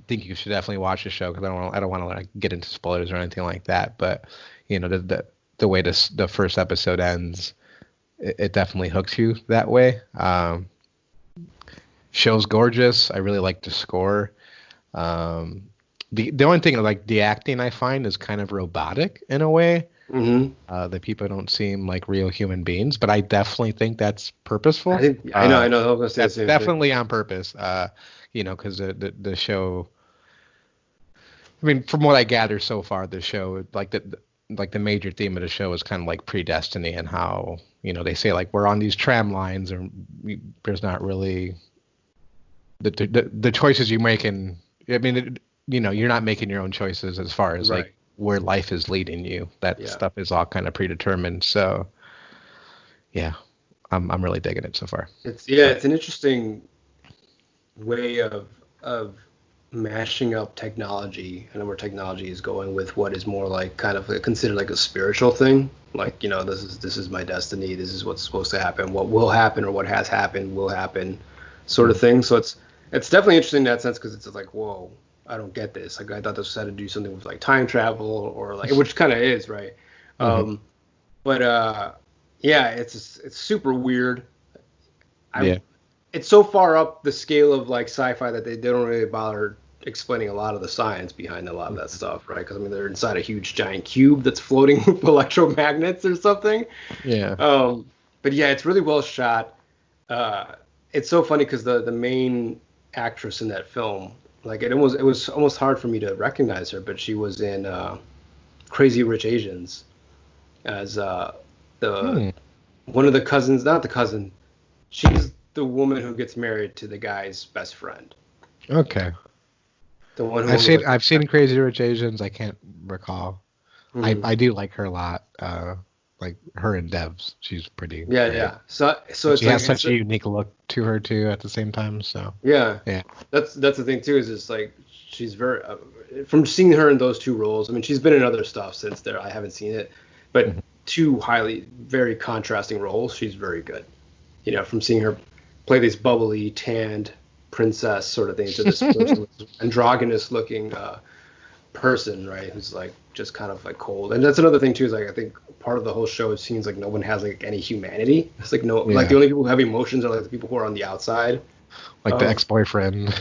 think you should definitely watch the show because I don't want to like get into spoilers or anything like that. But the way the first episode ends, it definitely hooks you that way. Show's gorgeous. I really like the score. Um, the only thing like the acting I find is kind of robotic in a way. Mm-hmm. The people don't seem like real human beings, but I definitely think that's I purposeful. think I know. I was gonna say the That's same thing. definitely on purpose. Because the show. I mean, from what I gather so far, the show like the major theme of the show is kind of like predestiny and how they say like we're on these tram lines and there's not really the choices you make and I mean you're not making your own choices as far as like Right. where life is leading you. That Yeah. stuff is all kind of predetermined. So yeah, I'm really digging it so far. But It's an interesting way of mashing up technology and where technology is going with what is more like kind of considered like a spiritual thing. Like, this is my destiny, this is what's supposed to happen, what will happen or what has happened will happen, sort of mm, thing. So it's definitely interesting in that sense because it's like, whoa, I don't get this. Like I thought this had to do something with like time travel or like which kind of is, right? mhm, Um, but yeah, it's super weird. I yeah, it's so far up the scale of like sci-fi that they don't really bother explaining a lot of the science behind a lot of that mhm, stuff, right? Because I mean they're inside a huge giant cube that's floating with electromagnets or something. yeah, Um, but yeah, it's really well shot. Uh, it's so funny because the main actress in that film, like it was almost hard for me to recognize her, but she was in Crazy Rich Asians as the hmm, one of the cousins, not the cousin. She's the woman who gets married to the guy's best friend. okay. The one who was like the I've seen Crazy Rich Asians. I can't recall. Mhm. I do like her a lot. Like her and Devs, she's pretty Yeah, great. yeah. So And it's she like has such a unique look to her too at the same time. So yeah. yeah. That's the thing too is it's like she's very from seeing her in those two roles. I mean, she's been in other stuff since there. I haven't seen it, but Mhm. two highly very contrasting roles. She's very good. From seeing her play this bubbly, tanned princess sort of thing to this person with androgynous looking person, right? Who's like just kind of like cold. And that's another thing too, is like I think part of the whole show it seems like no one has like any humanity. It's like no like the Yeah. only people who have emotions are like the people who are on the outside Like the of ex-boyfriend.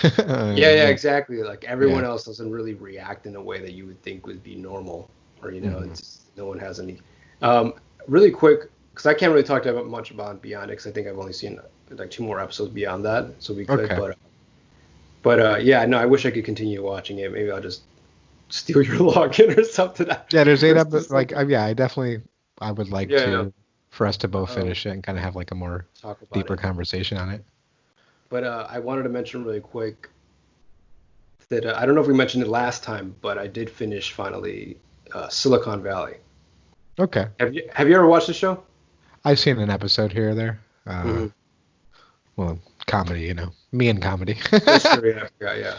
yeah, yeah, Yeah. exactly. Like Yeah. everyone else doesn't really react in a way that you would think would be normal, or Hmm. it's no one has any. Um, Really quick, because I can't really talk that much about Beyond it, because I think I've only seen like 2 more episodes beyond that, so we could. Okay. But yeah, no, I wish I could continue watching it. Maybe I'll just steal your login or something. Yeah, there's 8 episodes. Something. Yeah, I would like Yeah, to for us to both um, finish it and kind of have like a more talk about deeper it. conversation on it. But I wanted to mention really quick that I don't know if we mentioned it last time, but I did finish finally Silicon Valley. Okay. Have you ever watched the show? I've seen an episode here or there. Hmm. Well, comedy, me and comedy. That's true. Yeah, yeah.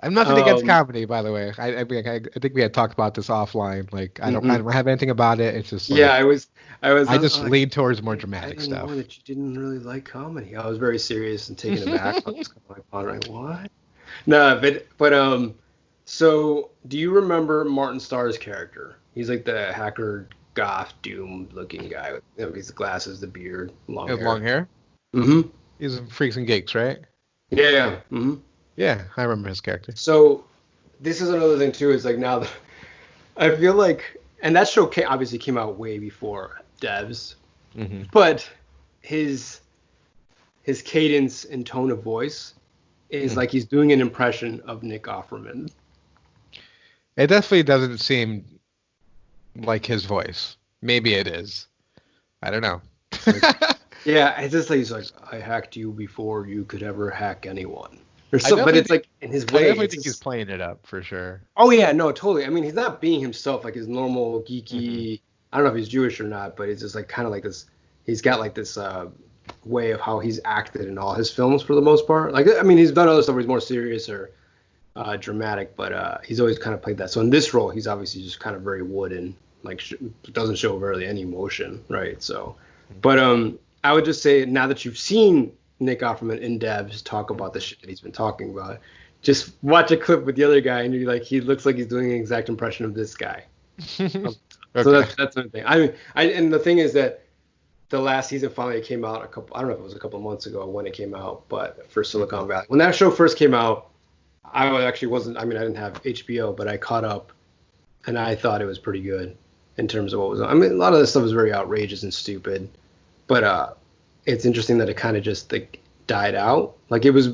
I'm nothing against Um, comedy, by the way. I think we had talked about this offline. Like, I mhm. don't have anything about it. It's just Yeah, like I was I just like, lean towards more I dramatic didn't know stuff. that you didn't really like comedy. I was very serious and taken aback. I was kind of like pondering, what? No, but so do you remember Martin Starr's character? He's like the hacker, goth, doom looking guy with his glasses, the beard, long He has hair. long hair. Mm-hmm. He's in Freaks and Geeks, right? Yeah, yeah. Mm-hmm. Yeah, I remember his character. So this is another thing too. Is like now that I feel like, and that show obviously came out way before Devs, Hmm. but his his cadence and tone of voice is like he's doing an impression of Nick Offerman. It definitely doesn't seem like his voice. Maybe it is. I don't know. Like, yeah, it's just like he's like, I hacked you before you could ever hack anyone. Or I so, but definitely it's think like in his I way. definitely It's think he's just, playing it up for sure. oh yeah, no, totally. I mean, he's not being himself, like his normal Hmm. geeky. I don't know if he's Jewish or not, but it's just like kind of like this. He's got like this way of how he's acted in all his films for the most part. Like, I mean, he's done other stuff where he's more serious or dramatic, but he's always kind of played that. So in this role, he's obviously just kind of very wooden, like doesn't show really any emotion, right? So, but I would just say now that you've seen Nick Offerman in Devs talk about the shit that he's been talking about, just watch a clip with the other guy, and you're like, he looks like he's doing an exact impression of this guy. Um, so Okay. that's another thing. I mean, and the thing is that the last season finally came out I don't know if it was a couple months ago when it came out, but for Silicon Valley, when that show first came out, actually wasn't. I mean, I didn't have HBO, but I caught up, and I thought it was pretty good in terms of what was on. I mean, a lot of this stuff was very outrageous and stupid, but it's interesting that it kind of just like died out. Like it was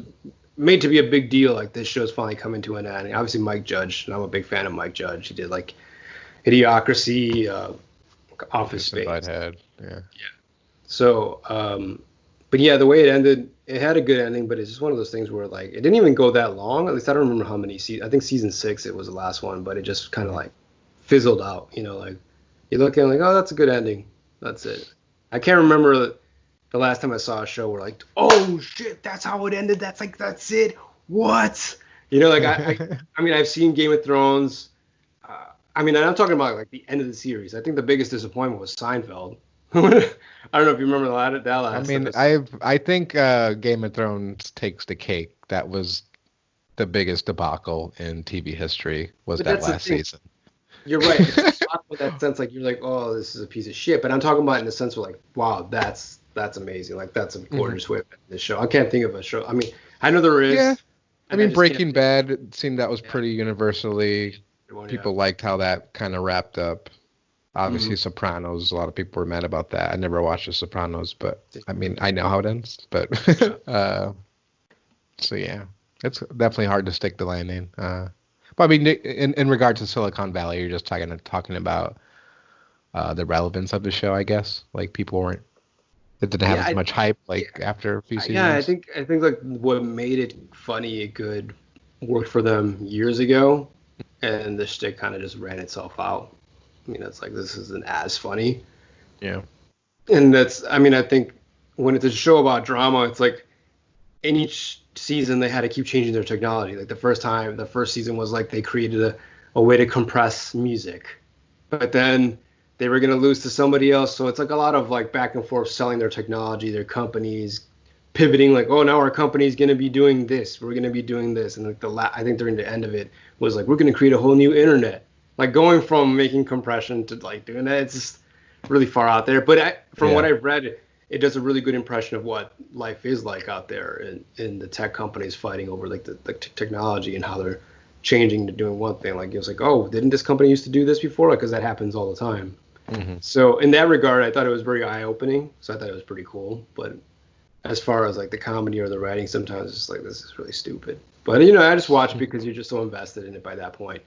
made to be a big deal. Like this show's finally coming to an end. And obviously, Mike Judge, and I'm a big fan of Mike Judge. He did like Idiocracy, Office Beavis and Space. Butthead. Yeah. So, but yeah, the way it ended, it had a good ending, but it's just one of those things where like it didn't even go that long. At least I don't remember how many seasons. I think season 6 it was the last one, but it just kind of like fizzled out. Like you look at it like, oh, that's a good ending. That's it. I can't remember the last time I saw a show where like, oh shit, that's how it ended. That's it. What? Like I mean, I've seen Game of Thrones. I mean, I'm talking about like the end of the series. I think the biggest disappointment was Seinfeld. I don't know if you remember that I last mean, episode. I think Game of Thrones takes the cake. That was the biggest debacle in TV history. Was But that that's the last thing. season? You're right. It's not in that sense, like you're like, oh, this is a piece of shit. But I'm talking about in the sense where like, wow, that's amazing. Like that's a Hmm. gorgeous way of ending this show. I can't think of a show. I mean, I know there Yeah. is, I and I mean, just can't Breaking think Bad, it seemed that was of pretty universally. one. Yeah. People liked how that kind of wrapped up. Mhm. Obviously, Sopranos, a lot of people were mad about that. I never watched The Sopranos, but I mean, I know how it ends. But Yeah. so yeah, it's definitely hard to stick the landing. But I mean, in regard to Silicon Valley, you're just talking about the relevance of the show, I guess. Like people weren't, it didn't have Yeah. as much hype like Yeah. after a few Yeah. seasons. I think like what made it funny, good, worked for them years ago, and the shtick kind of just ran itself out. I mean, it's like this isn't as funny. Yeah. And that's, I mean, I think when it's a show about drama, it's like in each season they had to keep changing their technology. Like the first season was like they created a way to compress music, but then they were going to lose to somebody else. So it's like a lot of like back and forth selling their technology, their companies pivoting like, oh, now our company's going to be doing this. We're going to be doing this. And like I think during the end of it was like, we're going to create a whole new internet. Like going from making compression to like doing that. It's just really far out there. But from what Yeah. I've read, it does a really good impression of what life is like out there in the tech companies fighting over like the technology and how they're changing to doing one thing. Like it was like, oh, didn't this company used to do this before? Like, because that happens all the time. So in that regard, I thought it was very eye-opening. So I thought it was pretty cool. But as far as like the comedy or the writing, sometimes it's like, this is really stupid. But I just watch because you're just so invested in it by that point.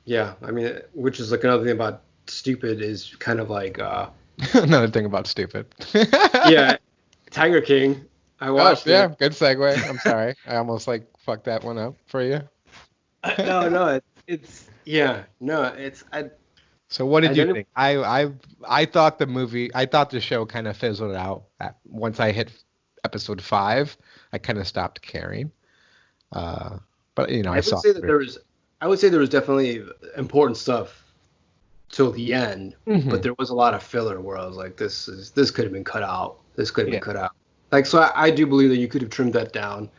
Yeah, I mean, which is like another thing about stupid is kind of like another thing about stupid. Yeah, Tiger King. I watched it. Yeah, good segue. I'm sorry, I almost like fucked that one up for you. No, it's yeah, no, it's I. So what did you think? I thought the show kind of fizzled out once I hit episode 5. I kind of stopped caring. But I saw. I would say there was definitely important stuff till the end, but there was a lot of filler where I was like, this could have been cut out. This could have been cut out. Like, so I do believe that you could have trimmed that down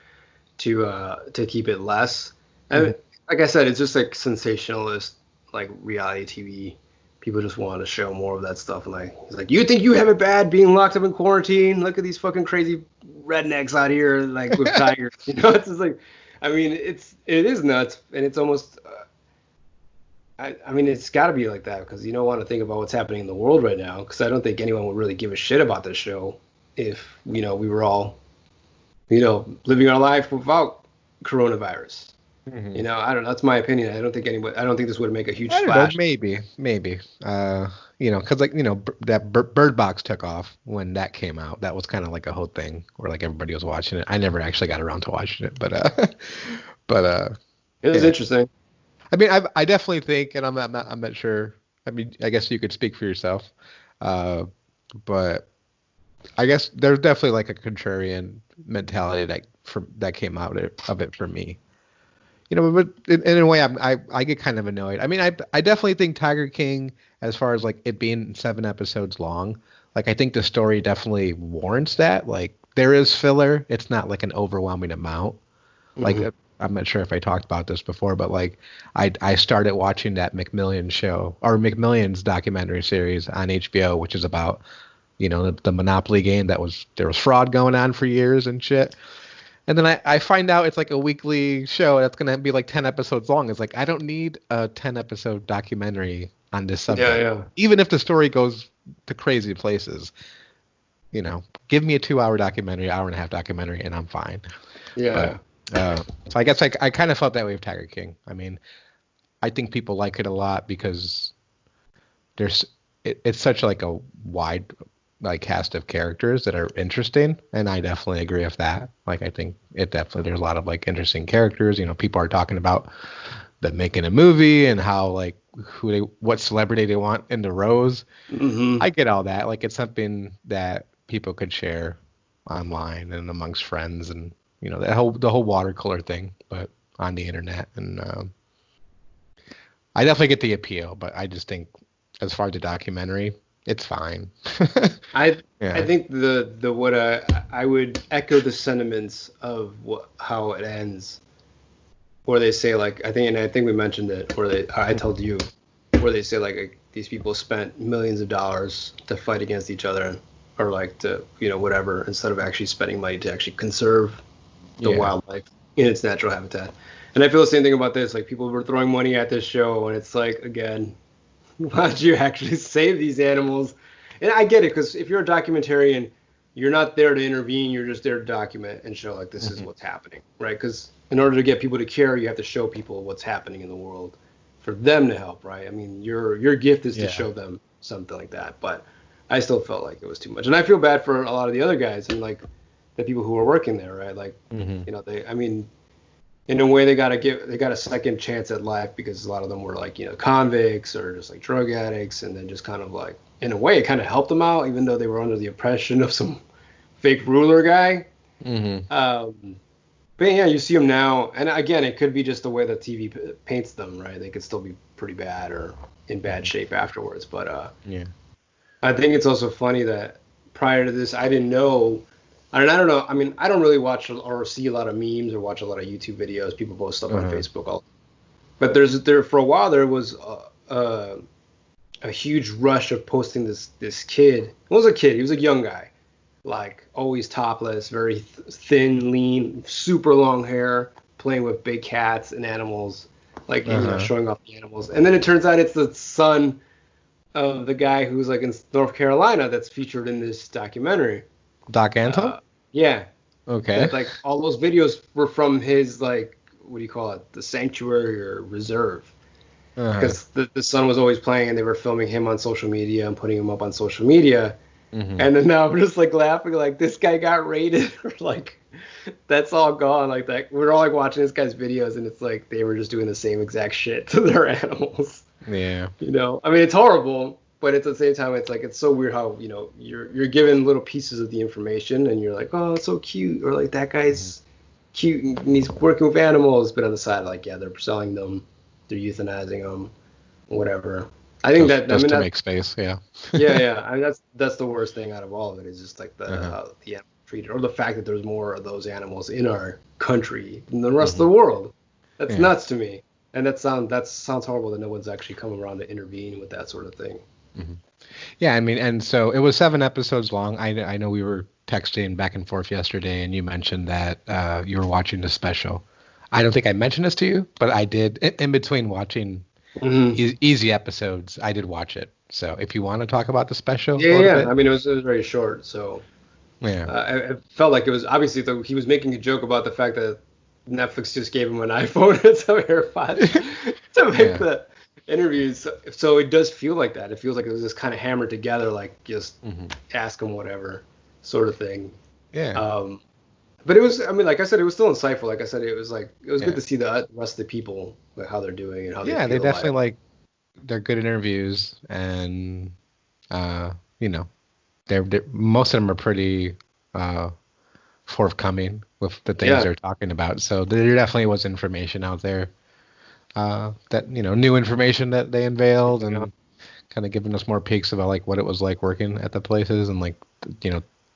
to keep it less. And like I said, it's just like sensationalist, like reality TV. People just want to show more of that stuff. And like, it's like, you think you have it bad being locked up in quarantine? Look at these fucking crazy rednecks out here, like with tigers. It's just like, I mean, it is nuts, and it's almost. I mean, it's got to be like that because you don't want to think about what's happening in the world right now. Because I don't think anyone would really give a shit about this show if we were all, living our life without coronavirus. I don't know. That's my opinion. I don't think this would make a huge splash. Maybe. Because that Bird Box took off when that came out. That was kind of like a whole thing where like everybody was watching it. I never actually got around to watching it, but it was interesting. I mean, I definitely think, and I'm not sure. I mean, I guess you could speak for yourself, but I guess there's definitely like a contrarian mentality that came out of it for me. But in a way, I get kind of annoyed. I mean, I definitely think Tiger King, as far as like it being 7 episodes long, like I think the story definitely warrants that. Like there is filler. It's not like an overwhelming amount. Like I'm not sure if I talked about this before, but like I started watching that McMillions documentary series on HBO, which is about the Monopoly game there was fraud going on for years and shit. And then I find out it's like a weekly show that's going to be like 10 episodes long. It's like, I don't need a 10 episode documentary on this subject. Yeah. Even if the story goes to crazy places, give me a 2-hour documentary, hour and a half documentary, and I'm fine. Yeah. So I guess I kind of felt that way with Tiger King. I mean, I think people like it a lot because it's such like a wide like cast of characters that are interesting, and I definitely agree with that. Like I think there's a lot of like interesting characters. People are talking about them making a movie and how like what celebrity they want in the roles. I get all that. Like it's something that people could share online and amongst friends, and the whole watercolor thing, but on the internet. And I definitely get the appeal, but I just think as far as the documentary, it's fine. I think I would echo the sentiments of how it ends, where they say like I think we mentioned it, I told you, where they say like these people spent millions of dollars to fight against each other, or like to whatever, instead of actually spending money to actually conserve the wildlife in its natural habitat. And I feel the same thing about this. Like people were throwing money at this show, and it's like, again, why don't you actually save these animals? And I get it, because if you're a documentarian, you're not there to intervene. You're just there to document and show like this is what's happening, right? Because in order to get people to care, you have to show people what's happening in the world for them to help, right? I mean, your gift is to show them something like that. But I still felt like it was too much, and I feel bad for a lot of the other guys and like the people who were working there, right? Like in a way, they got a second chance at life because a lot of them were like, convicts or just like drug addicts. And then just kind of like, in a way, it kind of helped them out, even though they were under the oppression of some fake ruler guy. But yeah, you see them now. And again, it could be just the way the TV paints them, right? They could still be pretty bad or in bad shape afterwards. But I think it's also funny that prior to this, I didn't know. I don't know. I mean, I don't really watch or see a lot of memes or watch a lot of YouTube videos. People post stuff on Facebook. But there for a while there was a huge rush of posting this kid. It was a kid. He was a young guy, like always topless, very thin, lean, super long hair, playing with big cats and animals, like showing off the animals. And then it turns out it's the son of the guy who's like in North Carolina that's featured in this documentary. Doc Antle? Uh, yeah, Okay. that like all those videos were from his like what do you call it, the sanctuary or reserve, Uh-huh. because the son was always playing and they were filming him on social media and putting him up on social media. Hmm. And then now I'm just like laughing, like this guy got raided, or like that's all gone. Like that, we're all like watching this guy's videos, and it's like they were just doing the same exact shit to their animals. Yeah. I mean, it's horrible, but at the same time, it's like it's so weird how you're given little pieces of the information, and you're like, oh, it's so cute, or like that Hmm. guy's cute and he's working with animals, but on the side, like yeah, they're selling them, they're euthanizing them, whatever. I think that I Just mean to that make space, yeah. yeah, yeah. I mean, that's the worst thing out of all of it is just like Uh-huh. the animal treated, or the fact that there's more of those animals in our country than the rest of Hmm. the world. That's Yeah. nuts to me, and that sounds horrible that no one's actually come around to intervene with that sort of thing. Hmm. Yeah, I mean, and so it was 7 episodes long. I know we were texting back and forth yesterday, and you mentioned that you were watching the special. I don't think I mentioned this to you, but I did in between watching Hmm. easy episodes. I did watch it. So if you want to talk about the special Yeah, a little yeah. bit, I mean, it was very short, so yeah, I felt like it was obviously he was making a joke about the fact that Netflix just gave him an iPhone and some AirPods to make yeah, the interviews. So it does feel like that. It feels like it was just kind of hammered together, like just hmm, ask him whatever sort of thing. yeah, Um, but it was, I mean, like I said, it was still insightful. Like I said, it was good yeah, to see the rest of the people, like how they're doing and how they yeah. They feel about definitely it. like they're good interviews, and you know, they're most of them are pretty uh forthcoming with the things Yeah, they're talking about. So there definitely was information out there that new information that they unveiled yeah, and kind of giving us more peeks about like what it was like working at the places and like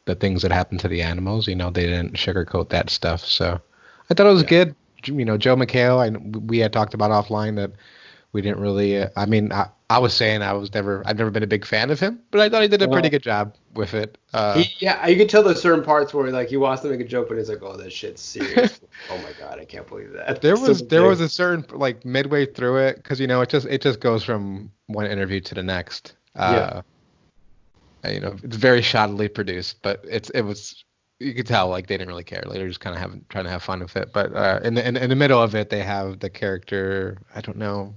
the things that happened to the animals. They didn't sugarcoat that stuff. So I thought it was yeah. good. Joe McHale. We had talked about offline that we didn't really. I mean, I was saying I've never been a big fan of him, but I thought he did a pretty Uh, good job with it. yeah, you could tell there's certain parts where like he wants to make a joke, but he's like, oh, that shit's serious. Oh my God, I can't believe that There sort was of there was thing. a certain like midway through it because it just goes from one interview to the next. Yeah, It's very shoddily produced, but it was you could tell like they didn't really care. Like, they were just kind of trying to have fun with it. But in the middle of it, they have the character. I don't know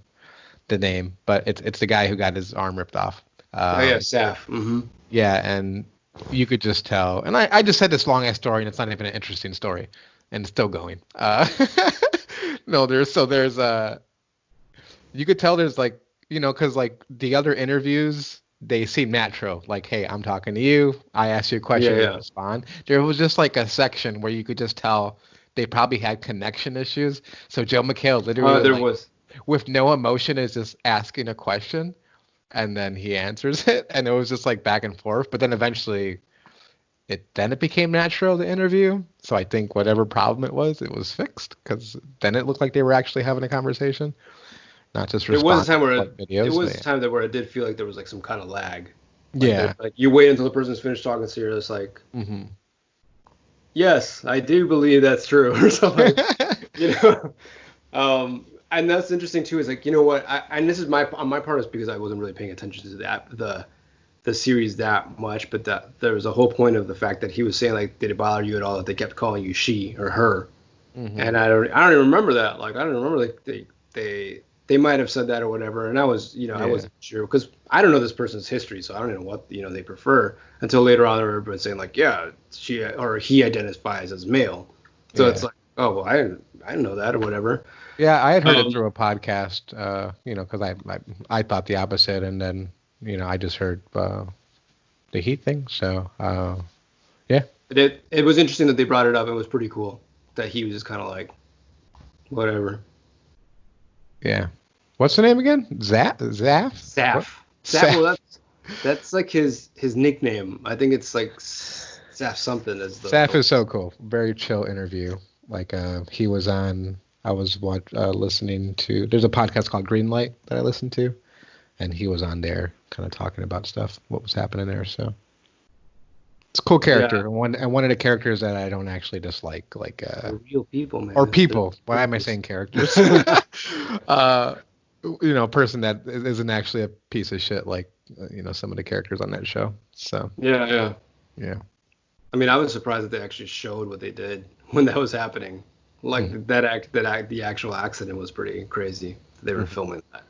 the name, but it's the guy who got his arm ripped off. oh yeah, Um, Saf. Hmm. yeah, and you could just tell. And I just said this long ass story, and it's not even an interesting story, and it's still going. No, there's you could tell there's like because like the other interviews they seem natural. Like, hey, I'm talking to you, I ask you a Yeah, question, you yeah. respond. There was just like a section where you could just tell they probably had connection issues. So Joe McHale literally There like was. with no emotion is just asking a question and then he answers it, and it was just like back and forth. But then eventually it became natural, the interview. So I think whatever problem it was fixed because then it looked like they were actually having a conversation, not just There was a responding time to where like it videos. was a time that where it did feel like there was like some kind of lag, like Yeah. like you wait until the person's finished talking, so you're just like, Hmm. yes, I do believe that's true, or something, you know. And that's interesting too. Is like, you know what? And this is my on my part is because I wasn't really paying attention to the series that much, but that there was a whole point of the fact that he was saying like, did it bother you at all that they kept calling you she or her? Hmm. And I don't even remember that. Like I don't remember like they might have said that or whatever. And I was I Yeah. wasn't sure because I don't know this person's history, so I don't know what they prefer until later on. Everybody's saying like, yeah, she or he identifies as male. So it's Yeah. like, oh well, I didn't know that or whatever. Yeah, I had heard it Um, through a podcast, because I thought the opposite, and then I just heard the heat thing. So yeah, it was interesting that they brought it up. It was pretty cool that he was just kind of like whatever. yeah. What's the name again? Zaf? What? Saf. Saf. Well, Saf. that's like his nickname. I think it's like Saf something as Saf the is so cool. Very chill interview. Like he was on. I was listening to. There's a podcast called Greenlight that I listened to, and he was on there, kind of talking about stuff, what was happening there. So it's a cool yeah. character, and one of the characters that I don't actually dislike, like They're real people, or man. They're people. Why am I characters. saying characters? uh, person that isn't actually a piece of shit like some of the characters on that show. So Yeah. I mean, I was surprised that they actually showed what they did when that was happening. Like the actual accident was pretty crazy. They were filming that.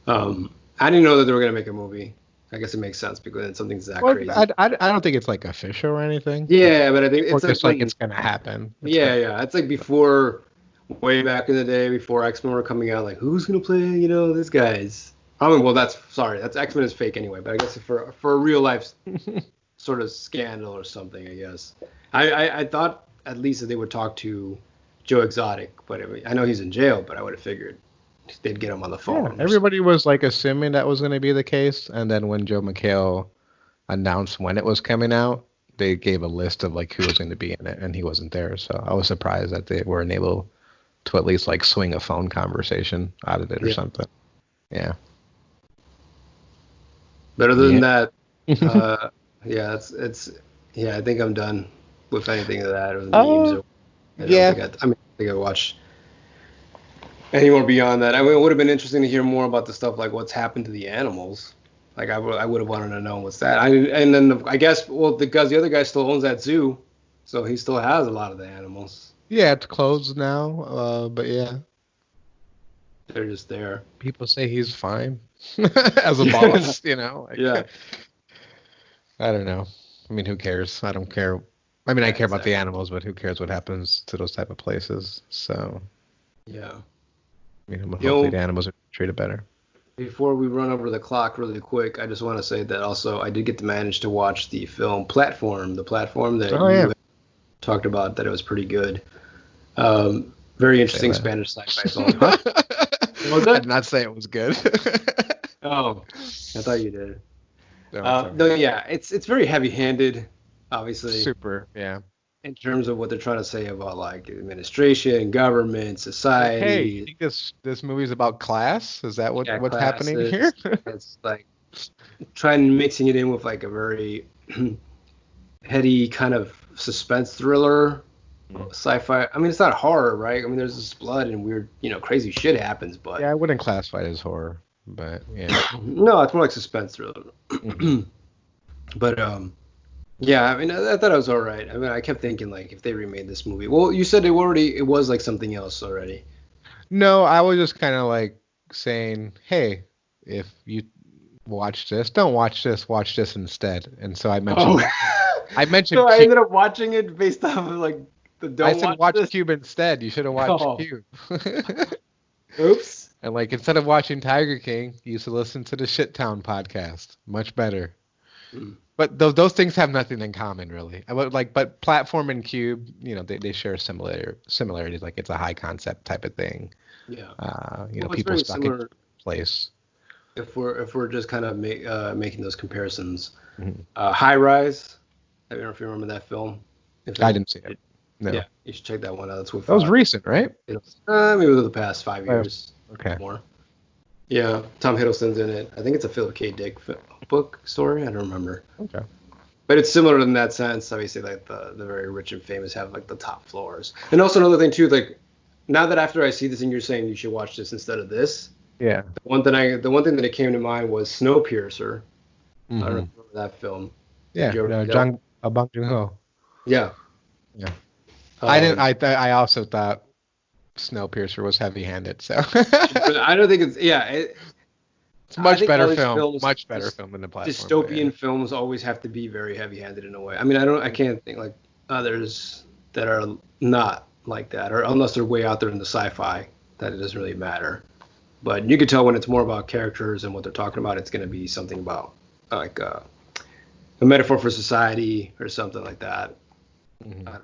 I didn't know that they were gonna make a movie. I guess it makes sense because something's that crazy. I don't think it's like official or anything. Yeah, but I think it's just like it's gonna happen. It's like before, way back in the day, before X-Men were coming out. Like, who's gonna play? These guys. I mean, well, that's X-Men is fake anyway. But I guess for a real life sort of scandal or something, I guess. I thought at least that they would talk to Joe Exotic, but I know he's in jail. But I would have figured they'd get him on the phone. Yeah, everybody was like assuming that was going to be the case, and then when Joe McHale announced when it was coming out, they gave a list of like who was going to be in it, and he wasn't there. So I was surprised that they weren't able to at least like swing a phone conversation out of it or something. Yeah. But other than that, I think I'm done with anything of that or the memes. I think I watched any more beyond that. I mean, it would have been interesting to hear more about the stuff like what's happened to the animals. Like I would have wanted to know what's that. And then I guess the other guy still owns that zoo, so he still has a lot of the animals. Yeah, it's closed now, but yeah, they're just there. People say he's fine as a boss, Yeah. I don't know. I mean, who cares? I don't care. I mean, I care about the animals, but who cares what happens to those type of places? So. Yeah. I mean, hopefully the animals are treated better. Before we run over the clock really quick, I just want to say that also I did get to manage to watch the film Platform, the platform that you talked about, that it was pretty good. Very interesting Spanish sci-fi film. Huh? Was it? I did not say it was good. Oh, I thought you did. It's very heavy-handed, obviously. Super, yeah. In terms of what they're trying to say about like administration, government, society. Hey, you think this movie is about class? Is that what's happening here? It's like mixing it in with like a very heady kind of suspense thriller, sci-fi. I mean, it's not horror, right? I mean, there's this blood and weird, crazy shit happens, but yeah, I wouldn't classify it as horror, but yeah. No, it's more like suspense thriller. But yeah, I mean, I thought it was all right. I mean, I kept thinking, like, if they remade this movie. Well, you said it was like something else already. No, I was just kind of like saying, hey, if you watch this, don't watch this instead. And so I mentioned, So I ended up watching it based off of like I said watch Cube instead. You should have watched Cube. Oops. And like instead of watching Tiger King, you used to listen to the Shittown podcast. Much better. But those things have nothing in common, really. But Platform and Cube, they share similarities. Like it's a high concept type of thing. Yeah. People stuck in place. If we're just kind of making those comparisons, High Rise. I don't know if you remember that film. I didn't see it. No. Yeah, you should check that one out. That was recent, right? Maybe within the past 5 years. Okay. More. Yeah, Tom Hiddleston's in it. I think it's a Philip K. Dick book story. I don't remember. Okay. But it's similar in that sense. Obviously, like the very rich and famous have like the top floors. And also another thing too, like now that after I see this and you're saying you should watch this instead of this. Yeah. The one thing that came to mind was Snowpiercer. I don't remember that film. Yeah. Bong Joon-ho. Yeah. Yeah. I also thought Snowpiercer was heavy-handed, so. I don't think it's it's a much better film. Much better film than the Platform. Dystopian films always have to be very heavy-handed in a way. I mean, I can't think like others that are not like that, or unless they're way out there in the sci-fi, that it doesn't really matter. But you can tell when it's more about characters and what they're talking about, it's going to be something about like a metaphor for society or something like that. I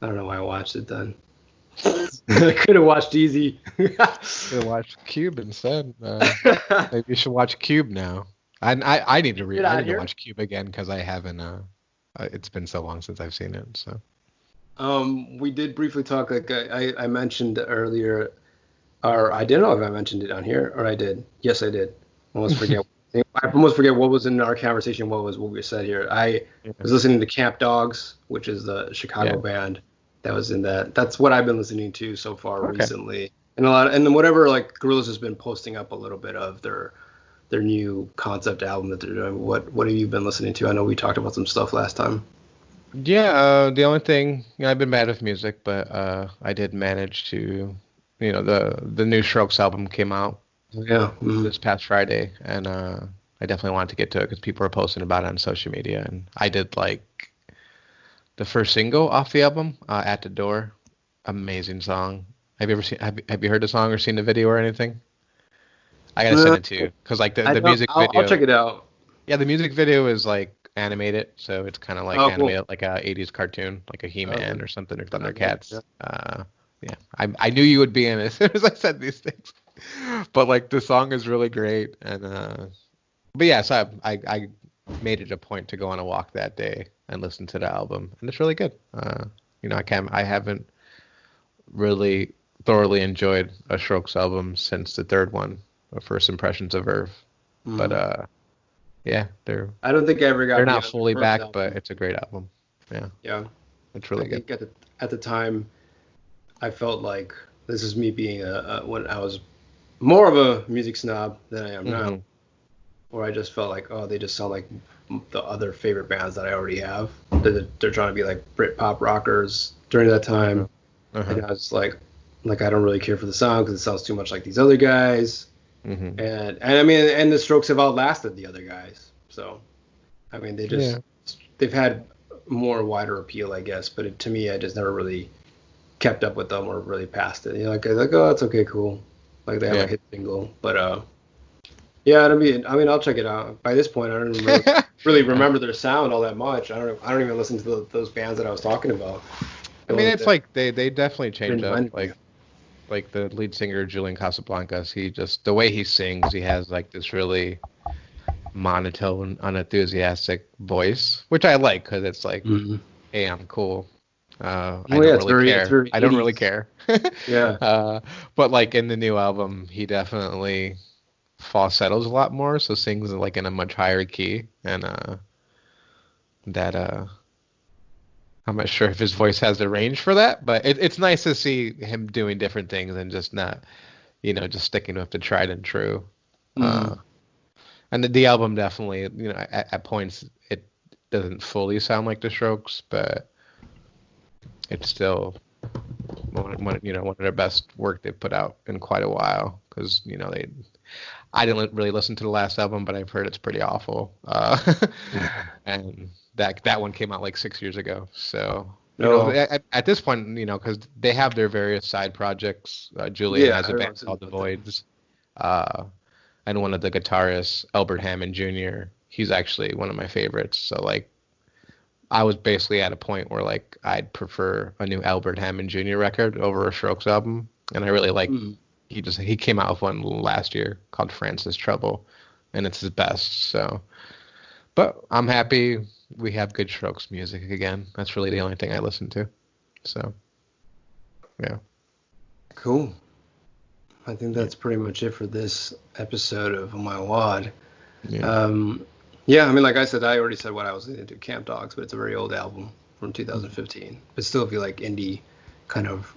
don't know why I watched it then. I could have watched Easy. Could have watched Cube instead. Maybe you should watch Cube now. I need to I need to watch Cube again because I haven't. It's been so long since I've seen it. So. We did briefly talk. Like I mentioned earlier, or I didn't know if I mentioned it on here, or I did. Yes, I did. I almost forget what was in our conversation. What we said here. I was listening to Camp Dogs, which is the Chicago band that was in that. That's what I've been listening to so far recently. and then whatever like Gorillaz has been posting up a little bit of their new concept album that they're doing. What have you been listening to? I know we talked about some stuff last time. Yeah, the only thing, I've been bad with music, but I did manage to, the new Strokes album came out Yeah. Mm-hmm. this past Friday, and I definitely wanted to get to it because people were posting about it on social media, and I did like the first single off the album, "At the Door," amazing song. Have you ever seen? Have you heard the song or seen the video or anything? I gotta send it to you because like the music video. I'll check it out. Yeah, the music video is like animated, so it's kind of like animated cool. like a 80s cartoon, like a He-Man or something, or Thundercats. Yeah. Yeah, I knew you would be in it as soon as I said these things. But like the song is really great, and but yeah, so I made it a point to go on a walk that day and listen to the album, and it's really good. I haven't really thoroughly enjoyed a Strokes album since the third one, First Impressions of Earth. Mm. But yeah, I don't think I ever got. They're not fully back, but it's a great album. Yeah. Yeah. It's really good. I think at the time, I felt like this is me being when I was more of a music snob than I am now, where I just felt like, oh, they just sound like the other favorite bands that I already have. They're trying to be like Brit-pop rockers during that time, and I was like I don't really care for the sound because it sounds too much like these other guys. Mm-hmm. And I mean, and the Strokes have outlasted the other guys. So, I mean, they've had more wider appeal, I guess. But to me, I just never really kept up with them or really passed it. Like oh, that's okay, cool. Like they have a hit single, but yeah, I mean, I'll check it out. By this point, I don't really remember their sound all that much. I don't even listen to those bands that I was talking about. I mean, it's like they definitely change up. Like the lead singer Julian Casablancas, the way he sings, he has like this really monotone, unenthusiastic voice, which I like because it's like, hey, I'm cool. I don't really care. Yeah. But like in the new album, he definitely falsettos a lot more, so sings like in a much higher key, and I'm not sure if his voice has the range for that, but it's nice to see him doing different things and just not, just sticking with the tried and true. And the album definitely, at points it doesn't fully sound like the Strokes, but it's still one of their best work they've put out in quite a while. Because I didn't really listen to the last album, but I've heard it's pretty awful. And that one came out like 6 years ago. So at this point, because they have their various side projects. Julian has a band called The Voids, and one of the guitarists, Albert Hammond Jr. He's actually one of my favorites. So like, I was basically at a point where like I'd prefer a new Albert Hammond Jr. record over a Strokes album, and I really like. He came out with one last year called Francis Trouble, and it's his best. So, but I'm happy we have good Strokes music again. That's really the only thing I listen to. So, yeah. Cool. I think that's pretty much it for this episode of My WAWD. Yeah. I mean, like I said, I already said what I was into, Camp Dogs, but it's a very old album from 2015. But still, if you like indie kind of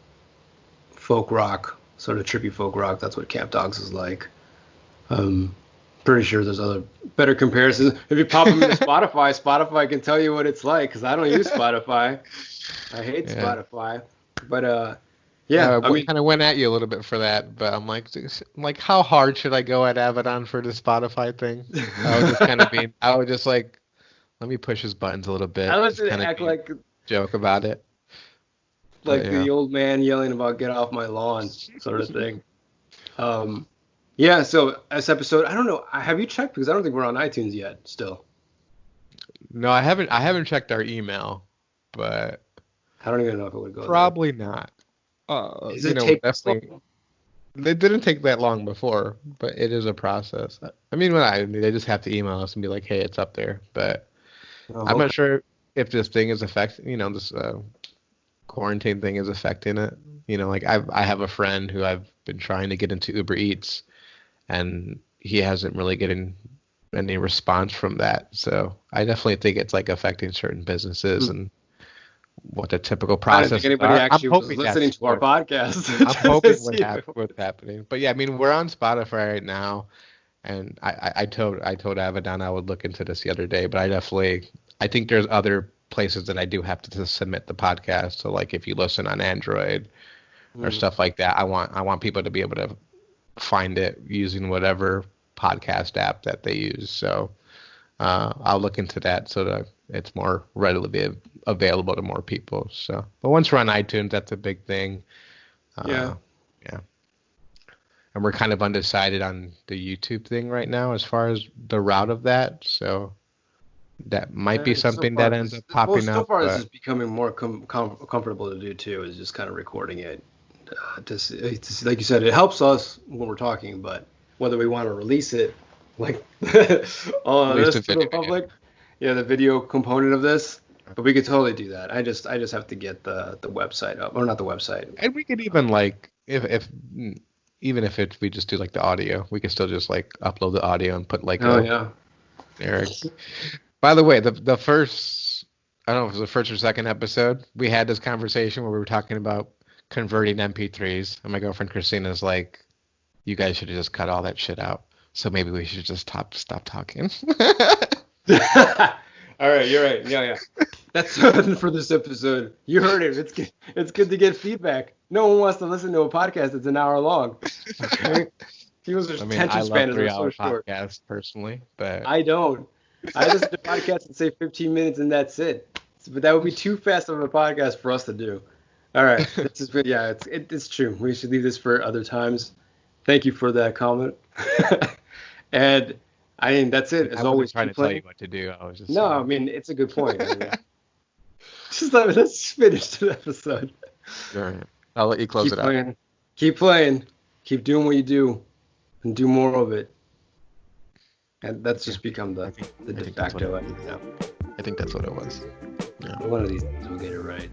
folk rock, sort of trippy folk rock, that's what Camp Dogs is like. Pretty sure there's other better comparisons. If you pop them into Spotify can tell you what it's like, because I don't use Spotify. I hate Spotify. But yeah, I kind of went at you a little bit for that, but I'm like, how hard should I go at Abaddon for the Spotify thing? I was just like, let me push his buttons a little bit. I was going to act like joke about it. Like the old man yelling about "get off my lawn" sort of thing. Yeah. So this episode, I don't know. Have you checked? Because I don't think we're on iTunes yet. Still. No, I haven't. I haven't checked our email, but I don't even know if it would go. Probably not. Is it definitely? It didn't take that long before, but it is a process. I mean, they just have to email us and be like, "Hey, it's up there." But I'm not sure if this thing is affecting. This. Quarantine thing is affecting it. Like I have a friend who I've been trying to get into Uber Eats, and he hasn't really getting any response from that. So I definitely think it's like affecting certain businesses, and what the typical I don't process think anybody are. actually was listening to our podcast. I'm hoping what's happening. But yeah, I mean, we're on Spotify right now, and I told Avedon I would look into this the other day, but I think there's other places that I do have to submit the podcast. So like if you listen on Android or stuff like that, I want people to be able to find it using whatever podcast app that they use. So I'll look into that so that it's more readily available to more people. So, but once we're on iTunes, that's a big thing. Yeah. And we're kind of undecided on the YouTube thing right now as far as the route of that. So that might be something that ends up popping up. So far, this is becoming more comfortable to do too. Is just kind of recording it. Like you said, it helps us when we're talking, but whether we want to release it, like on this to the public, the video component of this, but we could totally do that. I just have to get the website up, or not the website. And we could even like if we just do like the audio, we could still just like upload the audio and put like Eric. By the way, the first, I don't know if it was the first or second episode, we had this conversation where we were talking about converting MP3s, and my girlfriend Christina's like, you guys should have just cut all that shit out. So maybe we should just stop talking. All right, you're right. Yeah. That's for this episode. You heard it. It's good to get feedback. No one wants to listen to a podcast that's an hour long. Okay? People's attention span is so short. Podcast personally, but I don't. I listen to podcasts and say 15 minutes and that's it. But that would be too fast of a podcast for us to do. All right, this is good. Yeah, it's true. We should leave this for other times. Thank you for that comment. And I mean, that's it. As always, trying to tell you what to do. I was just I mean, it's a good point. I mean, let's finish the episode. All right. I'll let you close it out. Keep playing. Keep doing what you do, and do more of it. And that's just become the de facto. I think that's what it was. Yeah. One of these days we'll get it right.